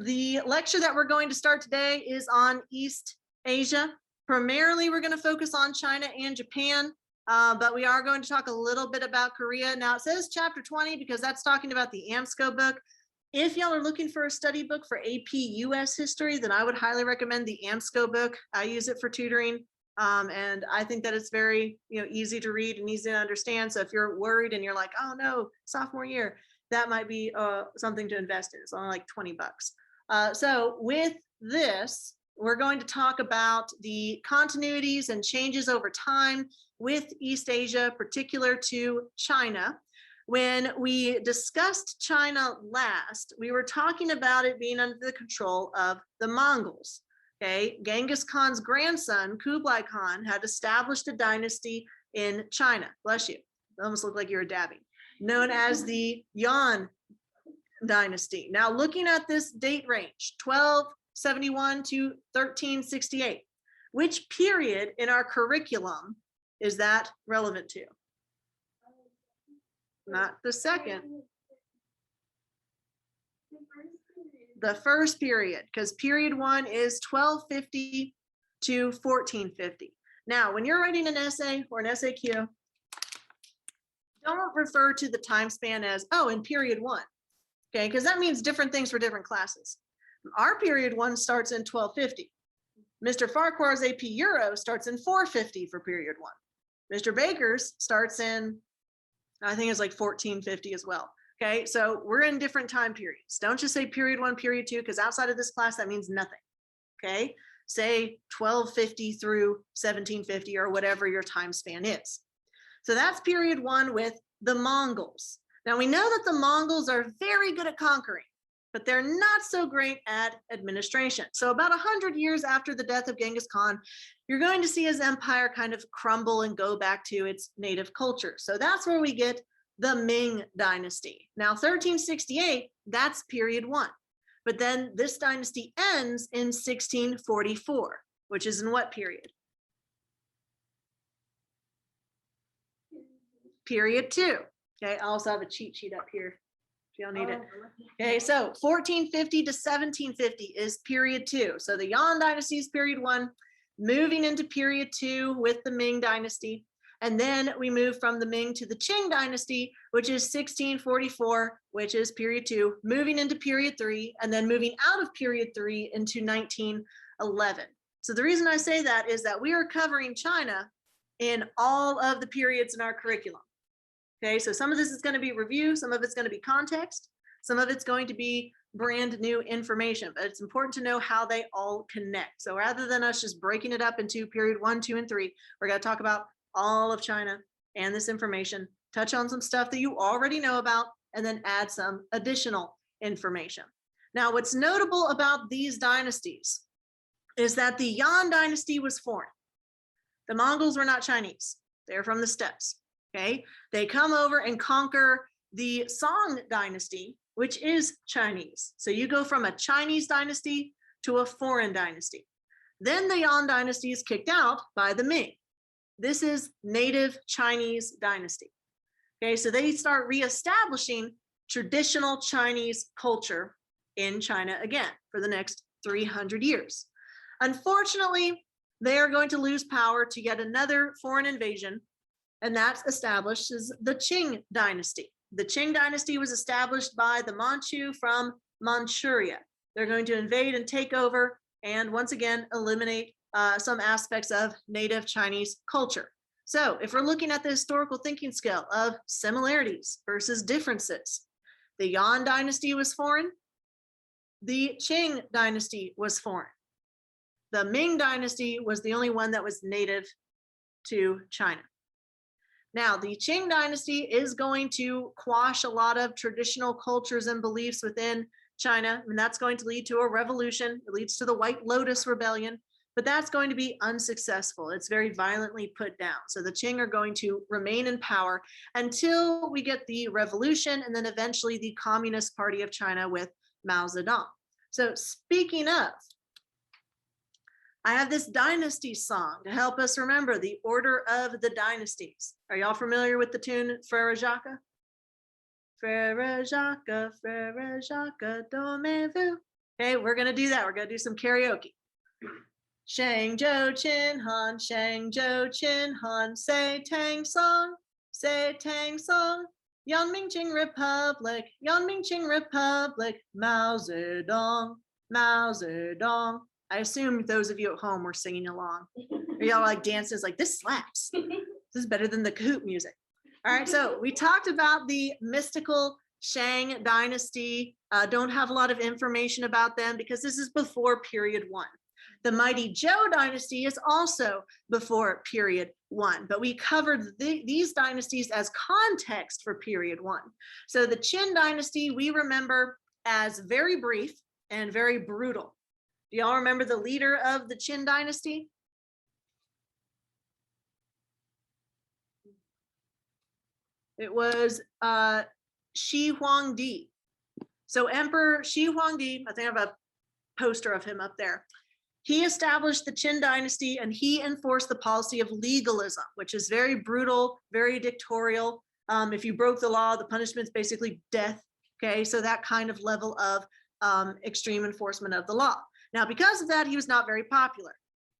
The lecture that we're going to start today is on East Asia. Primarily, we're going to focus on China and Japan, but we are going to talk a little bit about Korea. Now, it says chapter 20 because that's talking about the AMSCO book. If y'all are looking for a study book for AP US history, then I would highly recommend the AMSCO book. I use it for tutoring, and I think that it's very easy to read and easy to understand. So if you're worried and you're like, oh no, sophomore year, that might be something to invest in. It's only like 20 bucks. So with this, we're going to talk about the continuities and changes over time with East Asia, particular to China. When we discussed China last, we were talking about it being under the control of the Mongols. Okay, Genghis Khan's grandson, Kublai Khan, had established a dynasty in China. Bless you. It almost looked like you were dabbing. Known as the Yon Dynasty. Now, looking at this date range, 1271 to 1368, which period in our curriculum is that relevant to? Not the second. The first period, because period one is 1250 to 1450. Now, when you're writing an essay or an SAQ, don't refer to the time span as, oh, in period one, okay? Because that means different things for different classes. Our period one starts in 1250. Mr. Farquhar's AP Euro starts in 450 for period one. Mr. Baker's starts in, I think it's like 1450 as well. Okay, so we're in different time periods. Don't just say period one, period two, because outside of this class, that means nothing. Okay, say 1250 through 1750 or whatever your time span is. So that's period one with the Mongols. Now we know that the Mongols are very good at conquering, but they're not so great at administration. So about 100 years after the death of Genghis Khan, you're going to see his empire kind of crumble and go back to its native culture. So that's where we get the Ming Dynasty. Now 1368, that's period one. But then this dynasty ends in 1644, which is in what period? Period two. Okay, I also have a cheat sheet up here if y'all need it. Okay, so 1450 to 1750 is period two. So the Yon Dynasty is period one, moving into period two with the Ming Dynasty. And then we move from the Ming to the Qing Dynasty, which is 1644, which is period two, moving into period three, and then moving out of period three into 1911. So the reason I say that is that we are covering China in all of the periods in our curriculum. Okay, so some of this is going to be review, some of it's going to be context, some of it's going to be brand new information, but it's important to know how they all connect. So rather than us just breaking it up into period one, two, and three, we're going to talk about all of China and this information, touch on some stuff that you already know about, and then add some additional information. Now, what's notable about these dynasties is that the Yan Dynasty was foreign. The Mongols were not Chinese. They're from the steppes. Okay, they come over and conquer the Song Dynasty, which is Chinese. So you go from a Chinese dynasty to a foreign dynasty. Then the Yan Dynasty is kicked out by the Ming. This is native Chinese dynasty. Okay, so they start reestablishing traditional Chinese culture in China again for the next 300 years. Unfortunately, they are going to lose power to yet another foreign invasion, and that establishes the Qing Dynasty. The Qing Dynasty was established by the Manchu from Manchuria. They're going to invade and take over and once again eliminate some aspects of native Chinese culture. So if we're looking at the historical thinking scale of similarities versus differences, the Yan Dynasty was foreign, the Qing Dynasty was foreign. The Ming Dynasty was the only one that was native to China. Now, the Qing Dynasty is going to quash a lot of traditional cultures and beliefs within China, and that's going to lead to a revolution. It leads to the White Lotus Rebellion, but that's going to be unsuccessful. It's very violently put down. So the Qing are going to remain in power until we get the revolution and then eventually the Communist Party of China with Mao Zedong. So speaking of, I have this dynasty song to help us remember the order of the dynasties. Are y'all familiar with the tune Frère Jacques? Frère Jacques, dormez-vous? Okay, we're gonna do that. We're gonna do some karaoke. Shang Zhou Qin Han, Shang Zhou Qin Han, say Tang Song, Yan Ming Qing Republic, Yan Ming Qing Republic, Mao Zedong, Mao Zedong. I assume those of you at home were singing along. Or y'all like dances like this slaps. This is better than the Kahoot music. All right, so we talked about the mystical Shang Dynasty. Don't have a lot of information about them because this is before period 1. The mighty Zhou Dynasty is also before period 1, but we covered these dynasties as context for period 1. So the Qin Dynasty we remember as very brief and very brutal. Do y'all remember the leader of the Qin Dynasty? It was Shi Huangdi. So Emperor Shi Huangdi, I think I have a poster of him up there. He established the Qin Dynasty and he enforced the policy of legalism, which is very brutal, very dictatorial. If you broke the law, the punishment's basically death. Okay, so that kind of level of extreme enforcement of the law. Now, because of that, he was not very popular.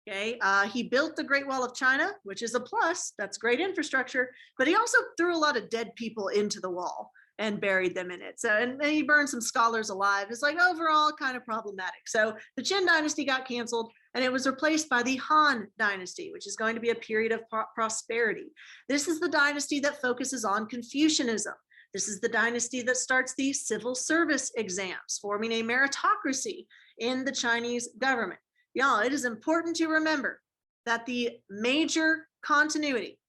Okay, he built the Great Wall of China, which is a plus. That's great infrastructure, but he also threw a lot of dead people into the wall and buried them in it. So, and he burned some scholars alive. It's like overall kind of problematic. So the Qin Dynasty got canceled and it was replaced by the Han Dynasty, which is going to be a period of prosperity. This is the dynasty that focuses on Confucianism. This is the dynasty that starts the civil service exams, forming a meritocracy in the Chinese government. Y'all, it is important to remember that the major continuity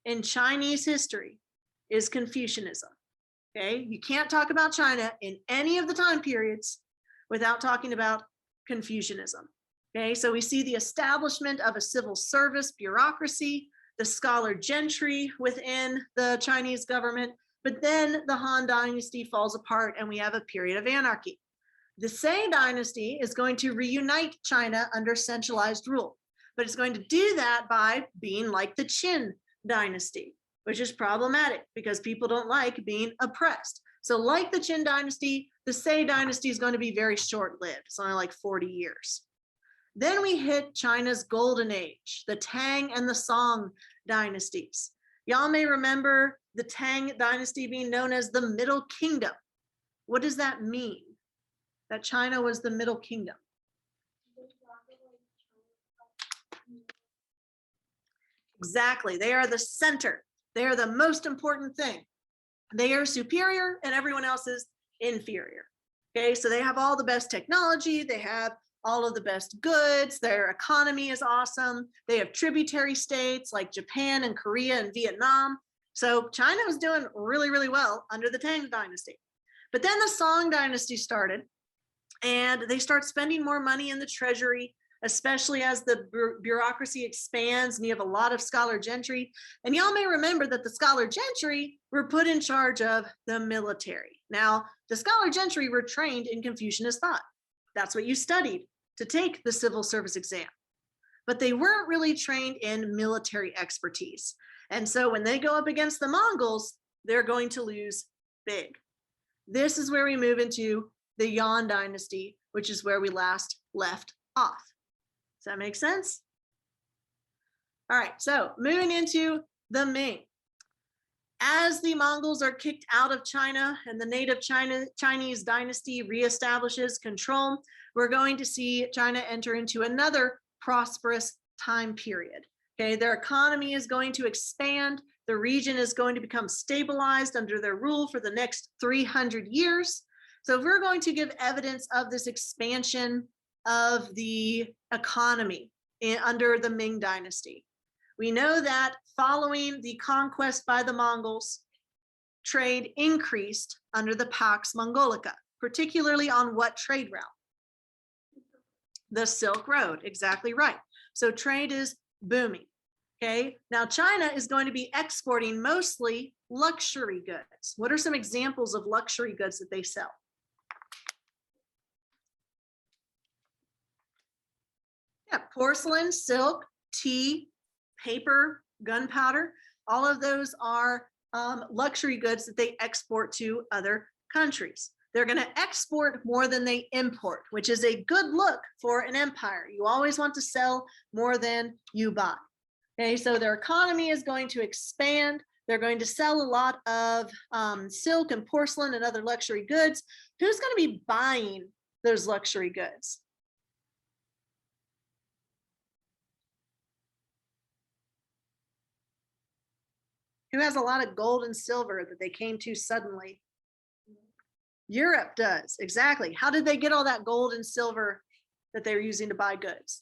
in Chinese history is Confucianism. Okay, you can't talk about China in any of the time periods without talking about Confucianism. Okay, so we see the establishment of a civil service bureaucracy, the scholar gentry within the Chinese government, but then the Han Dynasty falls apart and we have a period of anarchy. The Sui Dynasty is going to reunite China under centralized rule, but it's going to do that by being like the Qin Dynasty, which is problematic because people don't like being oppressed. So like the Qin Dynasty, the Sui Dynasty is going to be very short-lived. It's only like 40 years. Then we hit China's golden age, the Tang and the Song dynasties. Y'all may remember the Tang Dynasty being known as the Middle Kingdom. What does that mean? That China was the Middle Kingdom. Exactly, they are the center. They are the most important thing. They are superior and everyone else is inferior. Okay, so they have all the best technology. They have all of the best goods. Their economy is awesome. They have tributary states like Japan and Korea and Vietnam. So China was doing really, really well under the Tang Dynasty. But then the Song Dynasty started and they start spending more money in the treasury, especially as the bureaucracy expands and you have a lot of scholar gentry. And y'all may remember that the scholar gentry were put in charge of the military. Now, the scholar gentry were trained in Confucianist thought. That's what you studied to take the civil service exam. But they weren't really trained in military expertise. And so when they go up against the Mongols, they're going to lose big. This is where we move into the Yon Dynasty, which is where we last left off. Does that make sense? All right, so moving into the Ming. As the Mongols are kicked out of China and the native Chinese dynasty reestablishes control, we're going to see China enter into another prosperous time period. Okay, their economy is going to expand. The region is going to become stabilized under their rule for the next 300 years. So we're going to give evidence of this expansion of the economy under the Ming Dynasty. We know that following the conquest by the Mongols, trade increased under the Pax Mongolica, particularly on what trade route? The Silk Road, exactly right. So trade is booming, okay? Now China is going to be exporting mostly luxury goods. What are some examples of luxury goods that they sell? Yeah, porcelain, silk, tea, paper, gunpowder, all of those are luxury goods that they export to other countries. They're going to export more than they import, which is a good look for an empire. You always want to sell more than you buy. Okay, so their economy is going to expand. They're going to sell a lot of silk and porcelain and other luxury goods. Who's going to be buying those luxury goods? Who has a lot of gold and silver that they came to suddenly? Europe does, exactly. How did they get all that gold and silver that they were using to buy goods?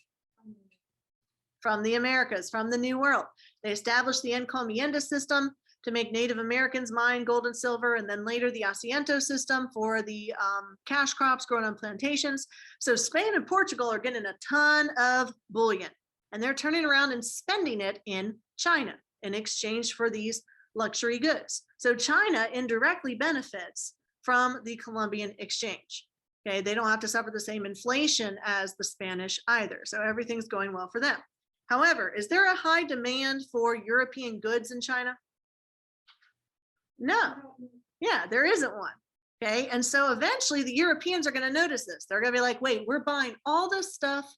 From the Americas, from the New World. They established the encomienda system to make Native Americans mine gold and silver, and then later the asiento system for the cash crops grown on plantations. So Spain and Portugal are getting a ton of bullion, and they're turning around and spending it in China in exchange for these luxury goods. So China indirectly benefits from the Columbian exchange. Okay, they don't have to suffer the same inflation as the Spanish either. So everything's going well for them. However, is there a high demand for European goods in China? No. Yeah, there isn't one. Okay, and so eventually the Europeans are going to notice this. They're going to be like, wait, we're buying all this stuff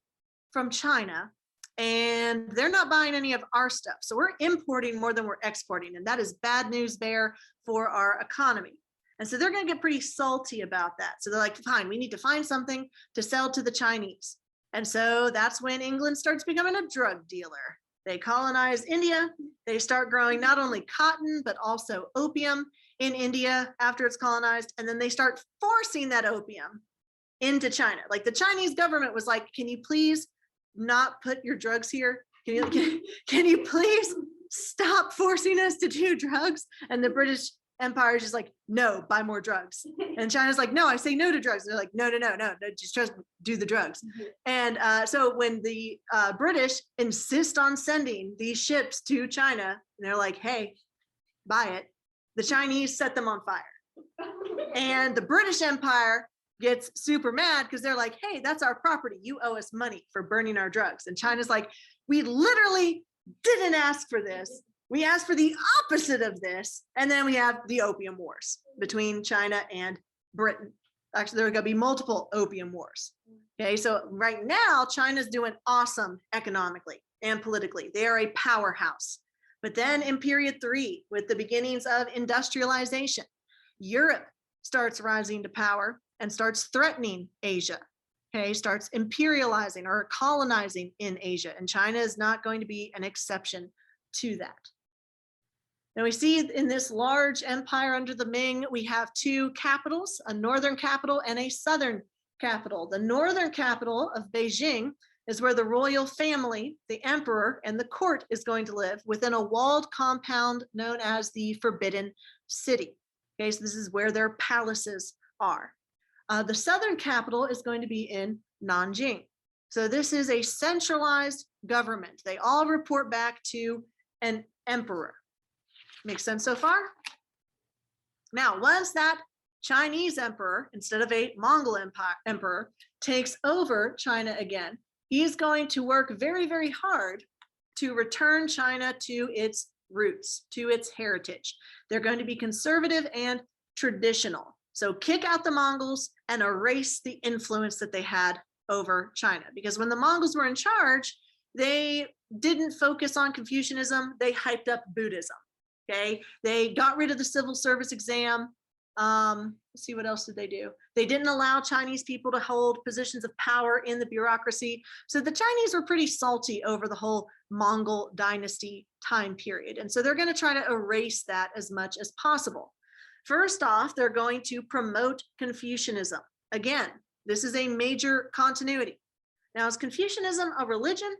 from China and they're not buying any of our stuff. So we're importing more than we're exporting. And that is bad news bear for our economy. And so they're going to get pretty salty about that. So they're like, fine, we need to find something to sell to the Chinese. And so that's when England starts becoming a drug dealer. They colonize India. They start growing not only cotton, but also opium in India after it's colonized. And then they start forcing that opium into China. Like the Chinese government was like, can you please not put your drugs here? Can you please stop forcing us to do drugs? And the British Empire is just like, no, buy more drugs. And China's like, no, I say no to drugs. And they're like, no, just do the drugs. And so when the British insist on sending these ships to China, and they're like, hey, buy it, the Chinese set them on fire. And the British Empire gets super mad because they're like, hey, that's our property. You owe us money for burning our drugs. And China's like, we literally didn't ask for this. We asked for the opposite of this. And then we have the Opium Wars between China and Britain. Actually, there are going to be multiple Opium Wars. Okay, so right now, China's doing awesome economically and politically. They are a powerhouse. But then in period 3, with the beginnings of industrialization, Europe starts rising to power and starts threatening Asia. Okay, starts imperializing or colonizing in Asia. And China is not going to be an exception to that. Now we see in this large empire under the Ming, we have 2 capitals, a northern capital and a southern capital. The northern capital of Beijing is where the royal family, the emperor, and the court is going to live within a walled compound known as the Forbidden City. Okay, so this is where their palaces are. The southern capital is going to be in Nanjing. So this is a centralized government. They all report back to an emperor. Makes sense so far? Now, once that Chinese emperor, instead of a Mongol emperor, takes over China again, he's going to work very, very hard to return China to its roots, to its heritage. They're going to be conservative and traditional. So kick out the Mongols and erase the influence that they had over China. Because when the Mongols were in charge, they didn't focus on Confucianism, they hyped up Buddhism. Okay, they got rid of the civil service exam. Let's see, what else did they do? They didn't allow Chinese people to hold positions of power in the bureaucracy. So the Chinese were pretty salty over the whole Mongol dynasty time period. And so they're going to try to erase that as much as possible. First off, they're going to promote Confucianism. Again, this is a major continuity. Now, is Confucianism a religion?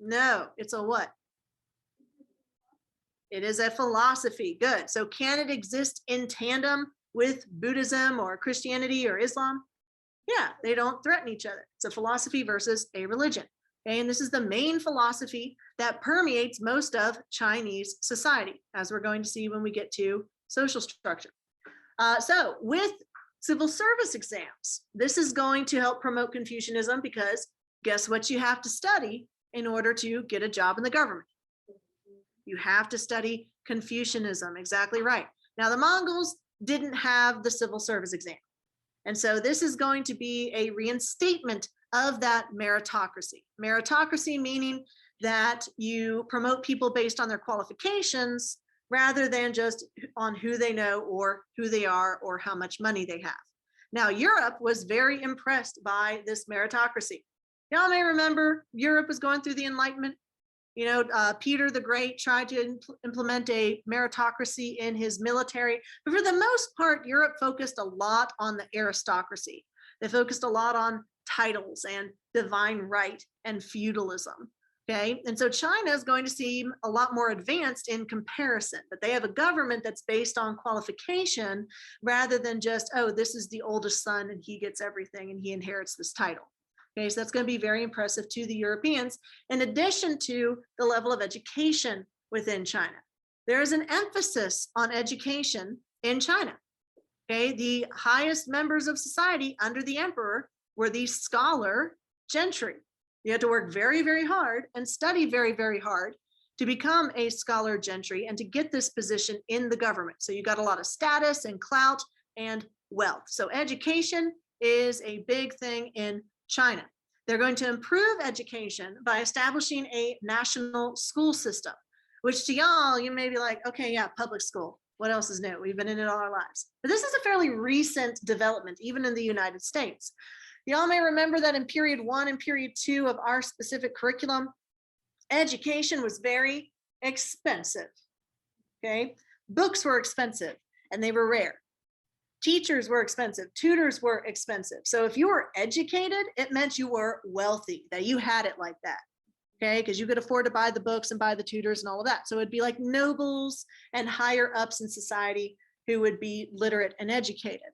No, it's a what? It is a philosophy. Good. So can it exist in tandem with Buddhism or Christianity or Islam? Yeah, they don't threaten each other. It's a philosophy versus a religion. Okay, and this is the main philosophy that permeates most of Chinese society, as we're going to see when we get to social structure. So with civil service exams, this is going to help promote Confucianism because guess what you have to study in order to get a job in the government? You have to study Confucianism, exactly right. Now the Mongols didn't have the civil service exam. And so this is going to be a reinstatement of that meritocracy. Meritocracy meaning that you promote people based on their qualifications rather than just on who they know or who they are or how much money they have. Now, Europe was very impressed by this meritocracy. Y'all may remember Europe was going through the Enlightenment. You know, Peter the Great tried to implement a meritocracy in his military, but for the most part, Europe focused a lot on the aristocracy. They focused a lot on titles and divine right and feudalism. Okay, and so China is going to seem a lot more advanced in comparison, but they have a government that's based on qualification rather than just, oh, this is the oldest son and he gets everything and he inherits this title. Okay, so that's going to be very impressive to the Europeans, in addition to the level of education within China. There is an emphasis on education in China. Okay, the highest members of society under the emperor were the scholar gentry. You had to work very, very hard and study very, very hard to become a scholar gentry and to get this position in the government. So you got a lot of status and clout and wealth. So education is a big thing in China. They're going to improve education by establishing a national school system, which to y'all, you may be like, okay, yeah, public school. What else is new? We've been in it all our lives. But this is a fairly recent development, even in the United States. Y'all may remember that in period 1 and period 2 of our specific curriculum, education was very expensive. Okay, books were expensive and they were rare. Teachers were expensive, tutors were expensive. So if you were educated, it meant you were wealthy, that you had it like that. Okay, because you could afford to buy the books and buy the tutors and all of that. So it'd be like nobles and higher ups in society who would be literate and educated.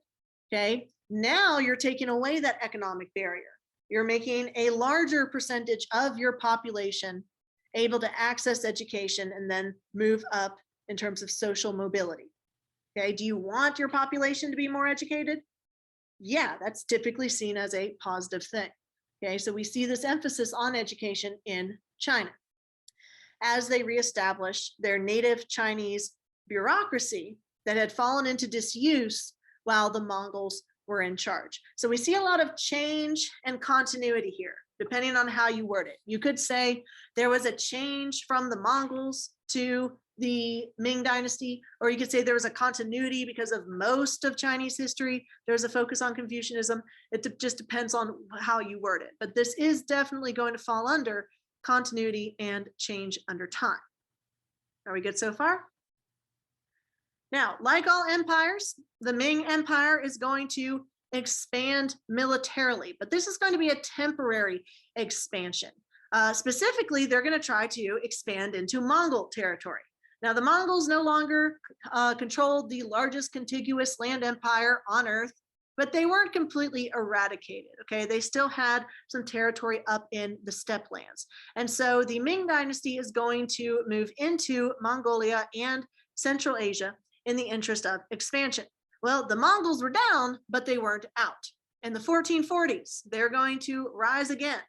Okay, now you're taking away that economic barrier. You're making a larger percentage of your population able to access education and then move up in terms of social mobility. Okay, do you want your population to be more educated? Yeah, that's typically seen as a positive thing. Okay, so we see this emphasis on education in China as they reestablish their native Chinese bureaucracy that had fallen into disuse while the Mongols were in charge. So we see a lot of change and continuity here, depending on how you word it. You could say there was a change from the Mongols to the Ming Dynasty, or you could say there was a continuity because of most of Chinese history. There's a focus on Confucianism. It just depends on how you word it. But this is definitely going to fall under continuity and change under time. Are we good so far? Now, like all empires, the Ming Empire is going to expand militarily, but this is going to be a temporary expansion. Specifically, they're going to try to expand into Mongol territory. Now, the Mongols no longer controlled the largest contiguous land empire on earth, but they weren't completely eradicated, okay? They still had some territory up in the steppe lands. And so the Ming Dynasty is going to move into Mongolia and Central Asia in the interest of expansion. Well, the Mongols were down, but they weren't out. In the 1440s, they're going to rise again,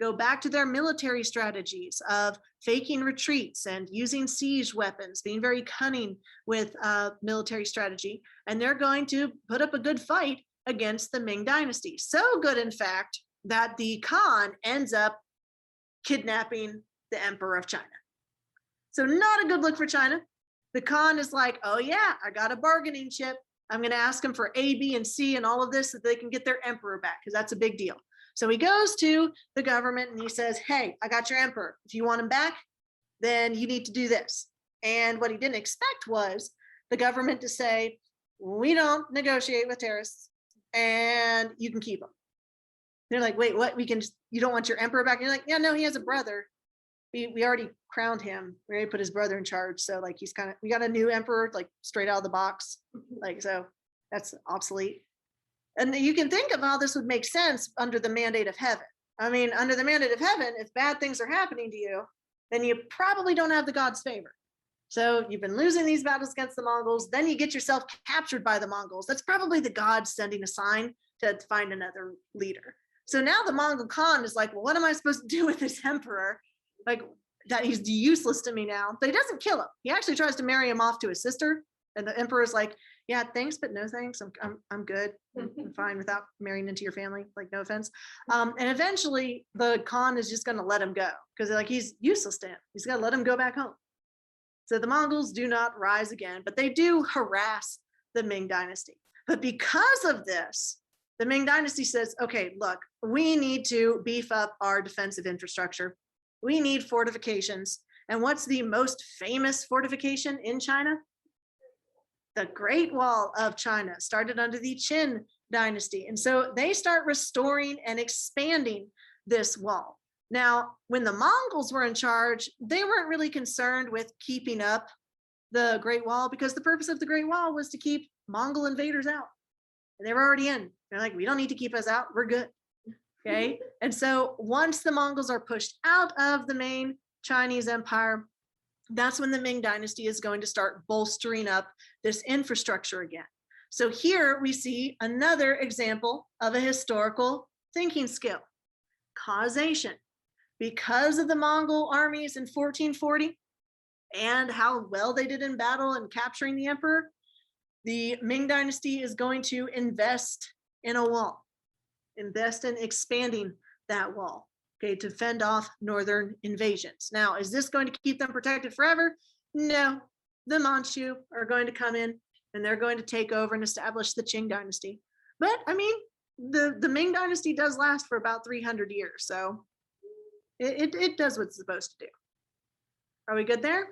go back to their military strategies of faking retreats and using siege weapons, being very cunning with military strategy. And they're going to put up a good fight against the Ming Dynasty. So good, in fact, that the Khan ends up kidnapping the Emperor of China. So not a good look for China. The Khan is like, oh yeah, I got a bargaining chip. I'm going to ask them for A, B, and C and all of this so that they can get their emperor back, because that's a big deal. So he goes to the government and he says, hey, I got your emperor. If you want him back, then you need to do this. And what he didn't expect was the government to say, we don't negotiate with terrorists and you can keep him. They're like, wait, what? You don't want your emperor back? And you're like, yeah, no, he has a brother. We already crowned him. We already put his brother in charge. So like, we got a new emperor, like straight out of the box. Like, so that's obsolete. And you can think of how this would make sense under the mandate of heaven. I mean, under the mandate of heaven, if bad things are happening to you, then you probably don't have the God's favor. So you've been losing these battles against the Mongols, then you get yourself captured by the Mongols. That's probably the God sending a sign to find another leader. So now the Mongol Khan is like, well, what am I supposed to do with this emperor? Like, that he's useless to me now. But he doesn't kill him. He actually tries to marry him off to his sister. And the emperor's like, yeah, thanks, but no thanks. I'm good. I'm fine without marrying into your family. Like, no offense. And eventually the Khan is just going to let him go because like he's useless to him. He's got to let him go back home. So the Mongols do not rise again, but they do harass the Ming Dynasty. But because of this, the Ming Dynasty says, okay, look, we need to beef up our defensive infrastructure. We need fortifications. And what's the most famous fortification in China? The Great Wall of China, started under the Qin Dynasty. And so they start restoring and expanding this wall. Now, when the Mongols were in charge, they weren't really concerned with keeping up the Great Wall because the purpose of the Great Wall was to keep Mongol invaders out. And they were already in. They're like, we don't need to keep us out. We're good. Okay. And so once the Mongols are pushed out of the main Chinese empire, that's when the Ming Dynasty is going to start bolstering up this infrastructure again. So here we see another example of a historical thinking skill, causation. Because of the Mongol armies in 1440 and how well they did in battle and capturing the emperor, the Ming Dynasty is going to invest in a wall, invest in expanding that wall. Okay, to fend off northern invasions. Now, is this going to keep them protected forever? No, the Manchu are going to come in and they're going to take over and establish the Qing Dynasty. But I mean, the Ming Dynasty does last for about 300 years. So it does what it's supposed to do. Are we good there?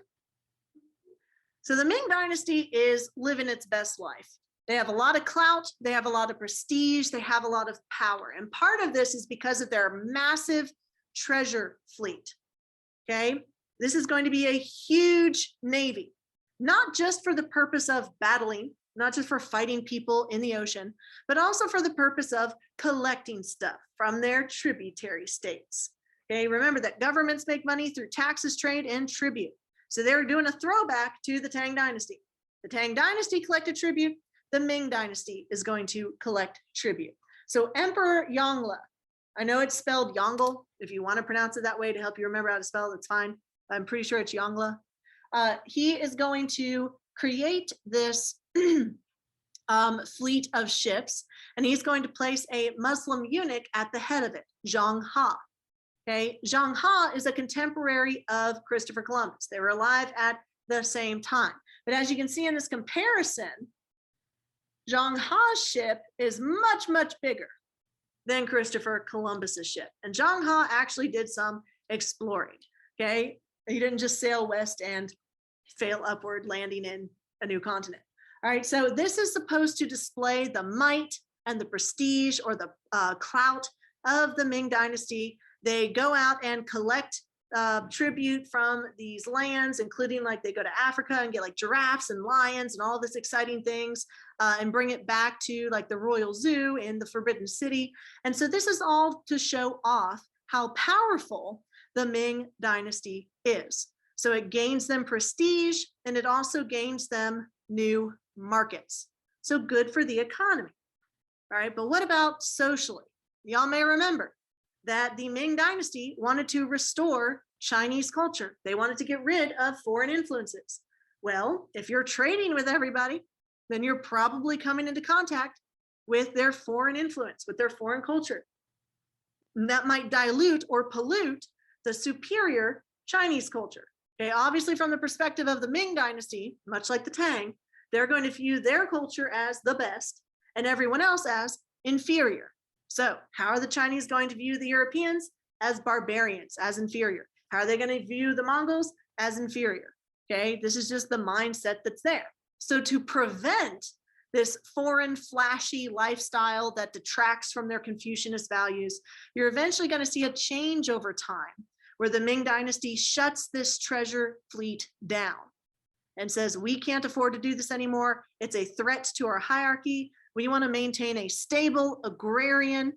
So the Ming Dynasty is living its best life. They have a lot of clout, they have a lot of prestige, they have a lot of power. And part of this is because of their massive treasure fleet. Okay, this is going to be a huge navy, not just for the purpose of battling, not just for fighting people in the ocean, but also for the purpose of collecting stuff from their tributary states. Okay, remember that governments make money through taxes, trade, and tribute. So they're doing a throwback to the Tang Dynasty. The Tang Dynasty collected tribute. The Ming Dynasty is going to collect tribute. So Emperor Yongle, I know it's spelled Yongle. If you want to pronounce it that way to help you remember how to spell it, it's fine. I'm pretty sure it's Yongle. He is going to create this fleet of ships, and he's going to place a Muslim eunuch at the head of it, Zhang Ha. Okay, Zhang Ha is a contemporary of Christopher Columbus. They were alive at the same time. But as you can see in this comparison, Zhang Ha's ship is much, much bigger than Christopher Columbus's ship. And Zhang Ha actually did some exploring, okay? He didn't just sail west and fail upward, landing in a new continent. All right, so this is supposed to display the might and the prestige or the clout of the Ming Dynasty. They go out and collect tribute from these lands, including like they go to Africa and get like giraffes and lions and all this exciting things and bring it back to like the Royal Zoo in the Forbidden City. And so this is all to show off how powerful the Ming Dynasty is. So it gains them prestige and it also gains them new markets. So good for the economy. All right, but what about socially? Y'all may remember that the Ming Dynasty wanted to restore Chinese culture. They wanted to get rid of foreign influences. Well, if you're trading with everybody, then you're probably coming into contact with their foreign influence, with their foreign culture. And that might dilute or pollute the superior Chinese culture. Okay, obviously from the perspective of the Ming Dynasty, much like the Tang, they're going to view their culture as the best and everyone else as inferior. So how are the Chinese going to view the Europeans? As barbarians, as inferior. How are they going to view the Mongols? As inferior. Okay, this is just the mindset that's there. So to prevent this foreign flashy lifestyle that detracts from their Confucianist values, you're eventually going to see a change over time where the Ming Dynasty shuts this treasure fleet down and says, we can't afford to do this anymore. It's a threat to our hierarchy. We want to maintain a stable agrarian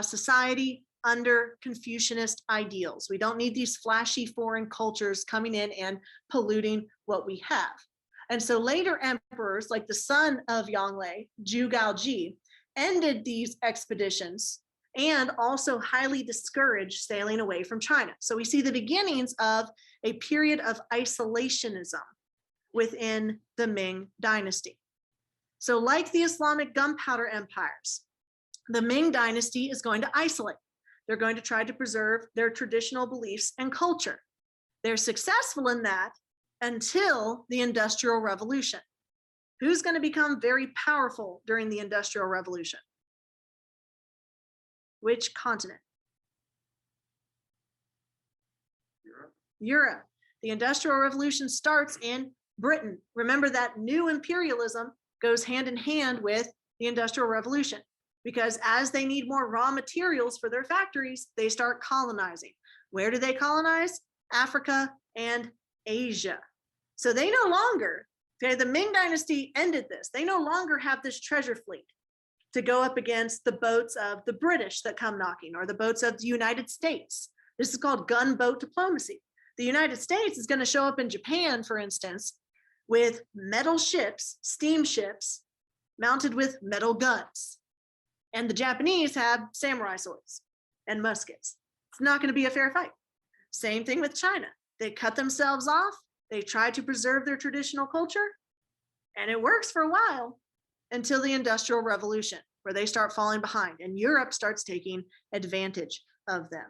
society under Confucianist ideals. We don't need these flashy foreign cultures coming in and polluting what we have. And so later emperors, like the son of Yongle, Zhu Gaoji, ended these expeditions and also highly discouraged sailing away from China. So we see the beginnings of a period of isolationism within the Ming Dynasty. So like the Islamic gunpowder empires, the Ming Dynasty is going to isolate. They're going to try to preserve their traditional beliefs and culture. They're successful in that until the Industrial Revolution. Who's going to become very powerful during the Industrial Revolution? Which continent? Europe. The Industrial Revolution starts in Britain. Remember that new imperialism goes hand in hand with the Industrial Revolution, because as they need more raw materials for their factories, they start colonizing. Where do they colonize? Africa and Asia. So they no longer, okay, the Ming Dynasty ended this. They no longer have this treasure fleet to go up against the boats of the British that come knocking, or the boats of the United States. This is called gunboat diplomacy. The United States is going to show up in Japan, for instance, with metal ships, steamships, mounted with metal guns. And the Japanese have samurai swords and muskets. It's not going to be a fair fight. Same thing with China. They cut themselves off. They try to preserve their traditional culture, and it works for a while until the Industrial Revolution, where they start falling behind and Europe starts taking advantage of them.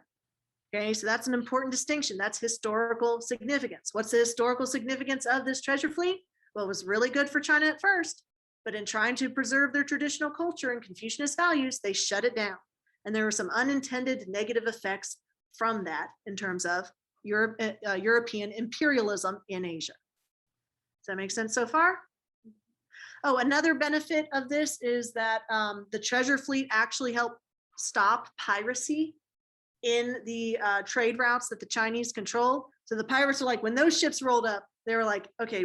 Okay, so that's an important distinction. That's historical significance. What's the historical significance of this treasure fleet? Well, it was really good for China at first, but in trying to preserve their traditional culture and Confucianist values, they shut it down. And there were some unintended negative effects from that in terms of European imperialism in Asia. Does that make sense so far? Oh, another benefit of this is that the treasure fleet actually helped stop piracy in the trade routes that the Chinese control. So the pirates are like, when those ships rolled up, they were like, okay,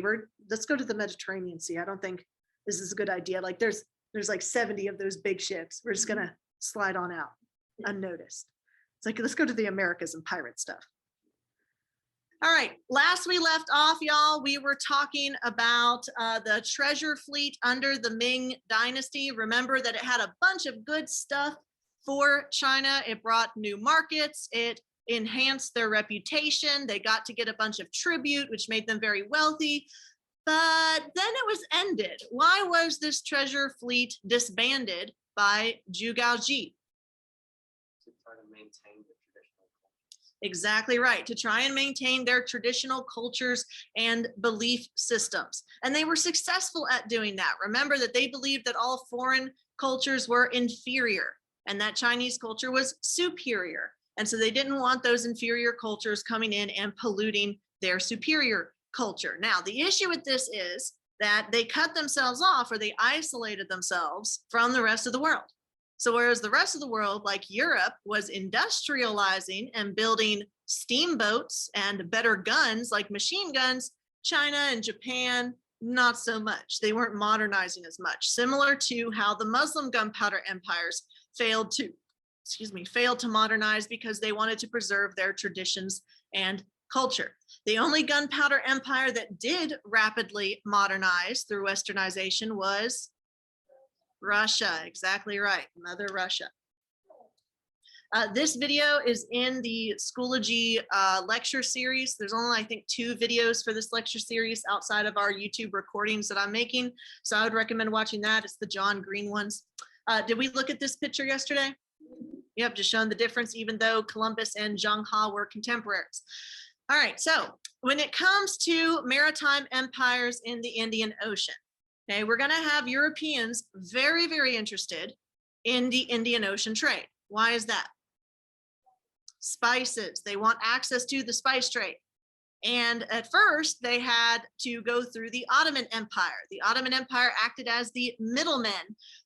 let's go to the Mediterranean Sea. I don't think this is a good idea. Like there's like 70 of those big ships. We're just gonna slide on out unnoticed. It's like, let's go to the Americas and pirate stuff. All right, last we left off, y'all, we were talking about the treasure fleet under the Ming Dynasty. Remember that it had a bunch of good stuff for China. It brought new markets. It enhanced their reputation. They got to get a bunch of tribute, which made them very wealthy. But then it was ended. Why was this treasure fleet disbanded by Zhu Gaoji? To try to maintain the traditional cultures. Exactly right, to try and maintain their traditional cultures and belief systems. And they were successful at doing that. Remember that they believed that all foreign cultures were inferior and that Chinese culture was superior. And so they didn't want those inferior cultures coming in and polluting their superior culture. Now, the issue with this is that they cut themselves off, or they isolated themselves from the rest of the world. So whereas the rest of the world, like Europe, was industrializing and building steamboats and better guns like machine guns, China and Japan, not so much. They weren't modernizing as much, similar to how the Muslim gunpowder empires failed to modernize because they wanted to preserve their traditions and culture. The only gunpowder empire that did rapidly modernize through westernization was Russia. Exactly right, Mother Russia. This video is in the Schoology lecture series. There's only, I think, 2 videos for this lecture series outside of our YouTube recordings that I'm making. So I would recommend watching that. It's the John Green ones. Did we look at this picture yesterday? Yep, just showing the difference, even though Columbus and Zheng He were contemporaries. All right, so when it comes to maritime empires in the Indian Ocean, okay, we're going to have Europeans very, very interested in the Indian Ocean trade. Why is that? Spices. They want access to the spice trade. And at first, they had to go through the Ottoman Empire. The Ottoman Empire acted as the middlemen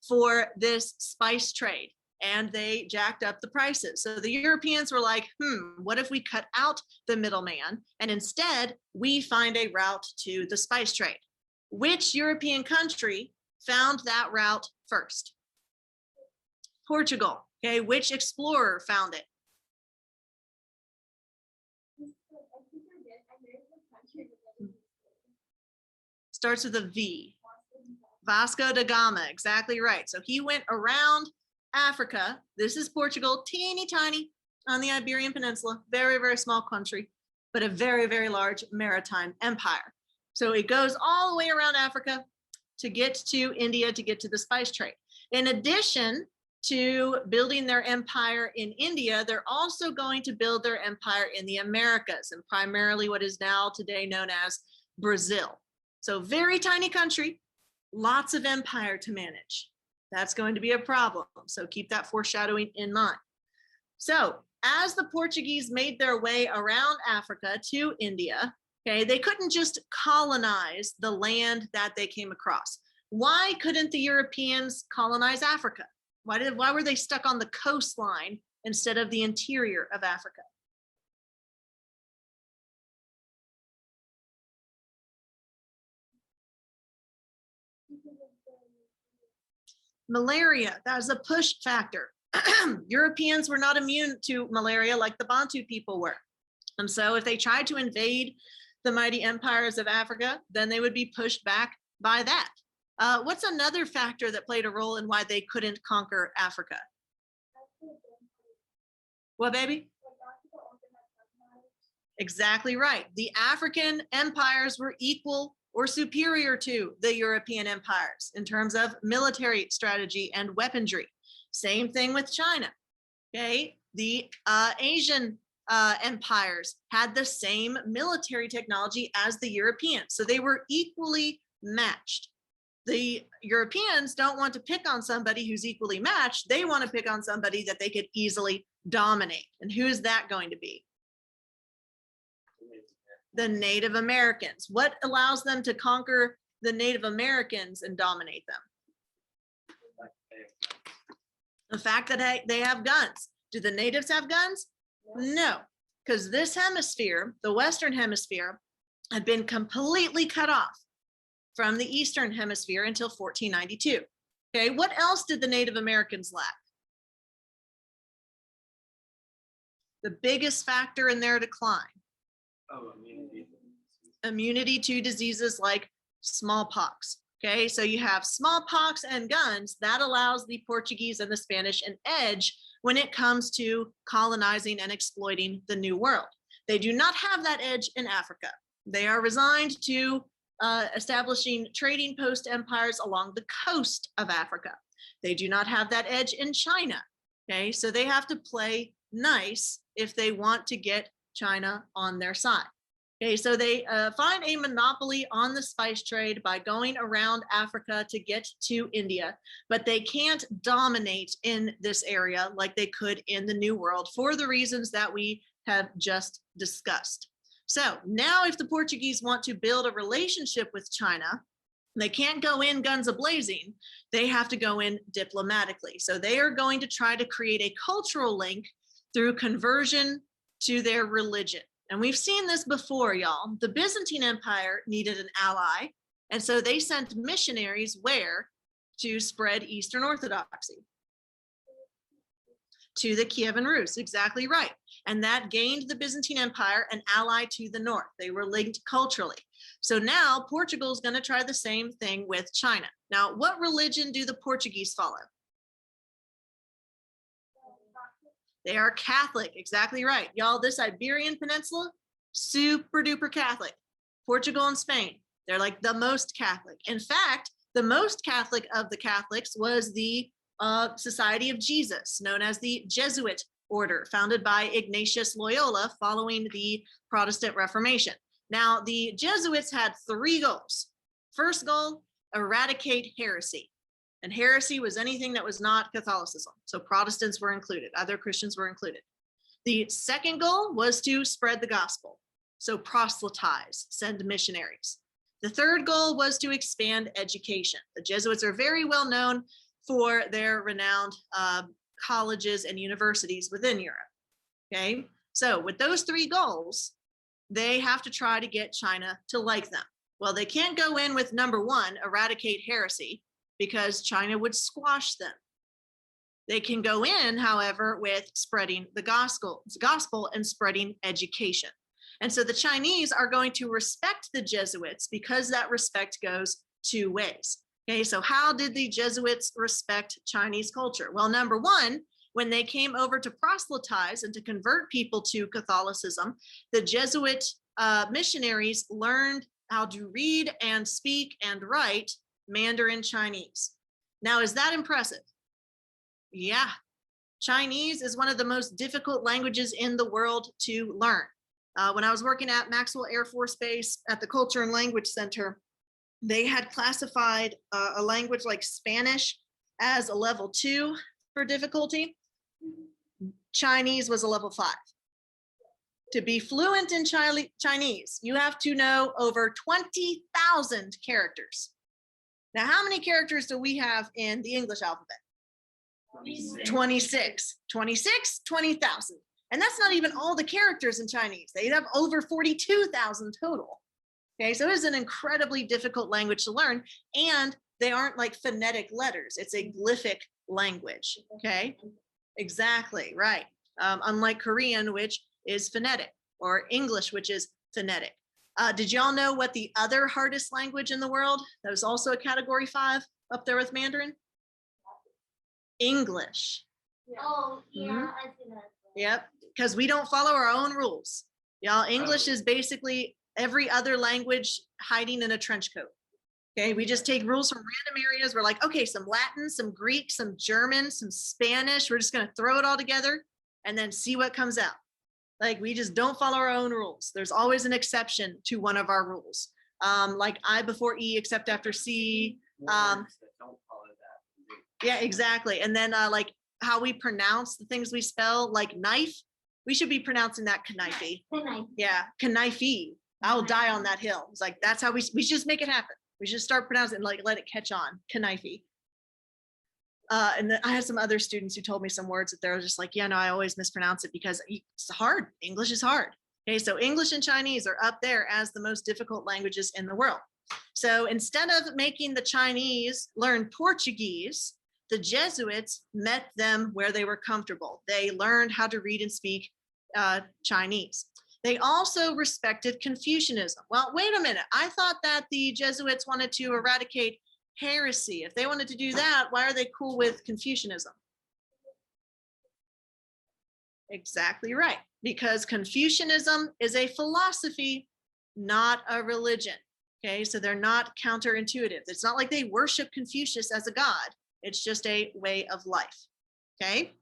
for this spice trade, and they jacked up the prices. So the Europeans were like, what if we cut out the middleman and instead we find a route to the spice trade? Which European country found that route first? Portugal. Okay, which explorer found it? Starts with a V. Vasco da Gama, exactly right. So he went around Africa. This is Portugal, teeny tiny on the Iberian Peninsula, very, very small country, but a very, very large maritime empire. So it goes all the way around Africa to get to India, to get to the spice trade. In addition to building their empire in India, they're also going to build their empire in the Americas, and primarily what is now today known as Brazil. So very tiny country, lots of empire to manage. That's going to be a problem. So keep that foreshadowing in mind. So as the Portuguese made their way around Africa to India, okay, they couldn't just colonize the land that they came across. Why couldn't the Europeans colonize Africa? Why were they stuck on the coastline instead of the interior of Africa? Malaria, that was a push factor. Europeans were not immune to malaria like the Bantu people were. And so if they tried to invade the mighty empires of Africa, then they would be pushed back by that. What's another factor that played a role in why they couldn't conquer Africa? What, baby? Exactly right. The African empires were equal or superior to the European empires in terms of military strategy and weaponry. Same thing with China. Okay, the Asian empires had the same military technology as the Europeans, so they were equally matched. The Europeans don't want to pick on somebody who's equally matched. They want to pick on somebody that they could easily dominate. And who is that going to be? The Native Americans. What allows them to conquer the Native Americans and dominate them? The fact that they have guns. Do the natives have guns? No, because this hemisphere, the Western Hemisphere, had been completely cut off from the Eastern Hemisphere until 1492. Okay, what else did the Native Americans lack? The biggest factor in their decline. Oh, immunity. Immunity to diseases like smallpox. Okay, so you have smallpox and guns. That allows the Portuguese and the Spanish an edge when it comes to colonizing and exploiting the New World. They do not have that edge in Africa. They are resigned to establishing trading post empires along the coast of Africa. They do not have that edge in China. Okay, so they have to play nice if they want to get China on their side. Okay, so they find a monopoly on the spice trade by going around Africa to get to India, but they can't dominate in this area like they could in the New World for the reasons that we have just discussed. So now if the Portuguese want to build a relationship with China, they can't go in guns a-blazing, they have to go in diplomatically. So they are going to try to create a cultural link through conversion to their religion. And we've seen this before, y'all. The Byzantine Empire needed an ally, and so they sent missionaries where? To spread Eastern Orthodoxy. To the Kievan Rus, exactly right. And that gained the Byzantine Empire an ally to the north. They were linked culturally. So now Portugal is going to try the same thing with China. Now, what religion do the Portuguese follow? They are Catholic, exactly right. Y'all, this Iberian Peninsula, super duper Catholic. Portugal and Spain, they're like the most Catholic. In fact, the most Catholic of the Catholics was the Society of Jesus, known as the Jesuit Order, founded by Ignatius Loyola following the Protestant Reformation. Now, the Jesuits had 3 goals. First goal, eradicate heresy. And heresy was anything that was not Catholicism. So Protestants were included, other Christians were included. The second goal was to spread the gospel. So proselytize, send missionaries. The third goal was to expand education. The Jesuits are very well known for their renowned colleges and universities within Europe. Okay, so with those 3 goals, they have to try to get China to like them. Well, they can't go in with number 1, eradicate heresy, because China would squash them. They can go in, however, with spreading the gospel and spreading education. And so the Chinese are going to respect the Jesuits because that respect goes 2 ways. Okay, so how did the Jesuits respect Chinese culture? Well, number 1, when they came over to proselytize and to convert people to Catholicism, the Jesuit missionaries learned how to read and speak and write Mandarin Chinese. Now, is that impressive? Yeah. Chinese is one of the most difficult languages in the world to learn. When I was working at Maxwell Air Force Base at the Culture and Language Center, they had classified a language like Spanish as a level 2 for difficulty. Chinese was a level 5. To be fluent in Chinese, you have to know over 20,000 characters. Now, how many characters do we have in the English alphabet? 26. 20,000. And that's not even all the characters in Chinese. They have over 42,000 total. Okay, so it is an incredibly difficult language to learn, and they aren't like phonetic letters. It's a glyphic language. Okay, exactly, right. Unlike Korean, which is phonetic, or English, which is phonetic. Did y'all know what the other hardest language in the world that was also a category 5 up there with Mandarin? English. Oh, yeah, I see that. Yep, because we don't follow our own rules. Y'all, English is basically every other language hiding in a trench coat. Okay, we just take rules from random areas. We're like, okay, some Latin, some Greek, some German, some Spanish. We're just going to throw it all together and then see what comes out. Like, we just don't follow our own rules. There's always an exception to one of our rules. Like I before E, except after C. Words that don't follow that. Yeah, exactly. And then like how we pronounce the things we spell, like knife, we should be pronouncing that knife. Yeah, knife. I'll die on that hill. It's like, that's how we should just make it happen. We should start pronouncing it, like let it catch on, knife. And then I had some other students who told me some words that they're just like, yeah, no, I always mispronounce it because it's hard. English is hard. Okay, so English and Chinese are up there as the most difficult languages in the world. So instead of making the Chinese learn Portuguese, the Jesuits met them where they were comfortable. They learned how to read and speak Chinese. They also respected Confucianism. Well, wait a minute. I thought that the Jesuits wanted to eradicate heresy. If they wanted to do that, why are they cool with Confucianism? Exactly right. Because Confucianism is a philosophy, not a religion. Okay, so they're not counterintuitive. It's not like they worship Confucius as a god. It's just a way of life. Okay.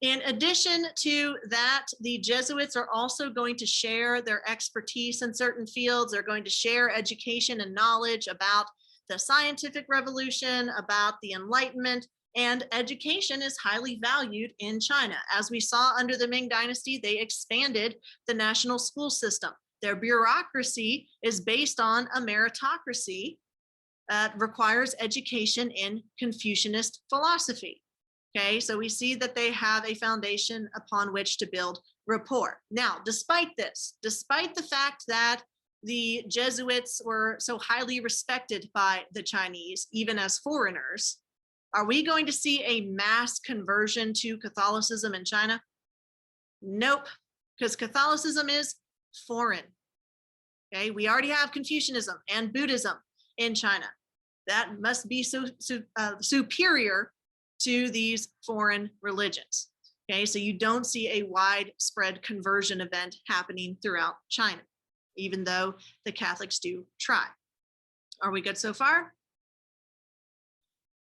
In addition to that, the Jesuits are also going to share their expertise in certain fields. They're going to share education and knowledge about the scientific revolution, about the Enlightenment, and education is highly valued in China. As we saw under the Ming Dynasty, they expanded the national school system. Their bureaucracy is based on a meritocracy that requires education in Confucianist philosophy. Okay, so we see that they have a foundation upon which to build rapport. Now, despite this, despite the fact that the Jesuits were so highly respected by the Chinese, even as foreigners, are we going to see a mass conversion to Catholicism in China? Nope, because Catholicism is foreign. Okay, we already have Confucianism and Buddhism in China. That must be superior to these foreign religions. Okay, so you don't see a widespread conversion event happening throughout China, even though the Catholics do try. Are we good so far?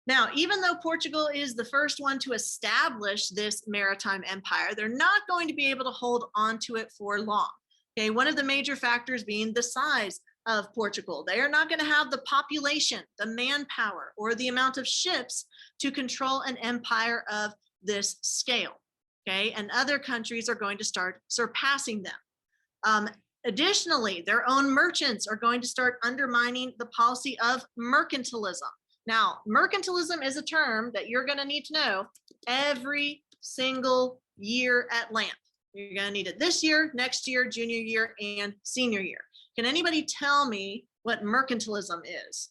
Now, even though Portugal is the first one to establish this maritime empire, they're not going to be able to hold on to it for long. Okay, one of the major factors being the size of Portugal. They are not going to have the population, the manpower, or the amount of ships to control an empire of this scale. Okay, and other countries are going to start surpassing them. Additionally, their own merchants are going to start undermining the policy of mercantilism. Now, mercantilism is a term that you're going to need to know every single year at LAMP. You're going to need it this year, next year, junior year, and senior year. Can anybody tell me what mercantilism is?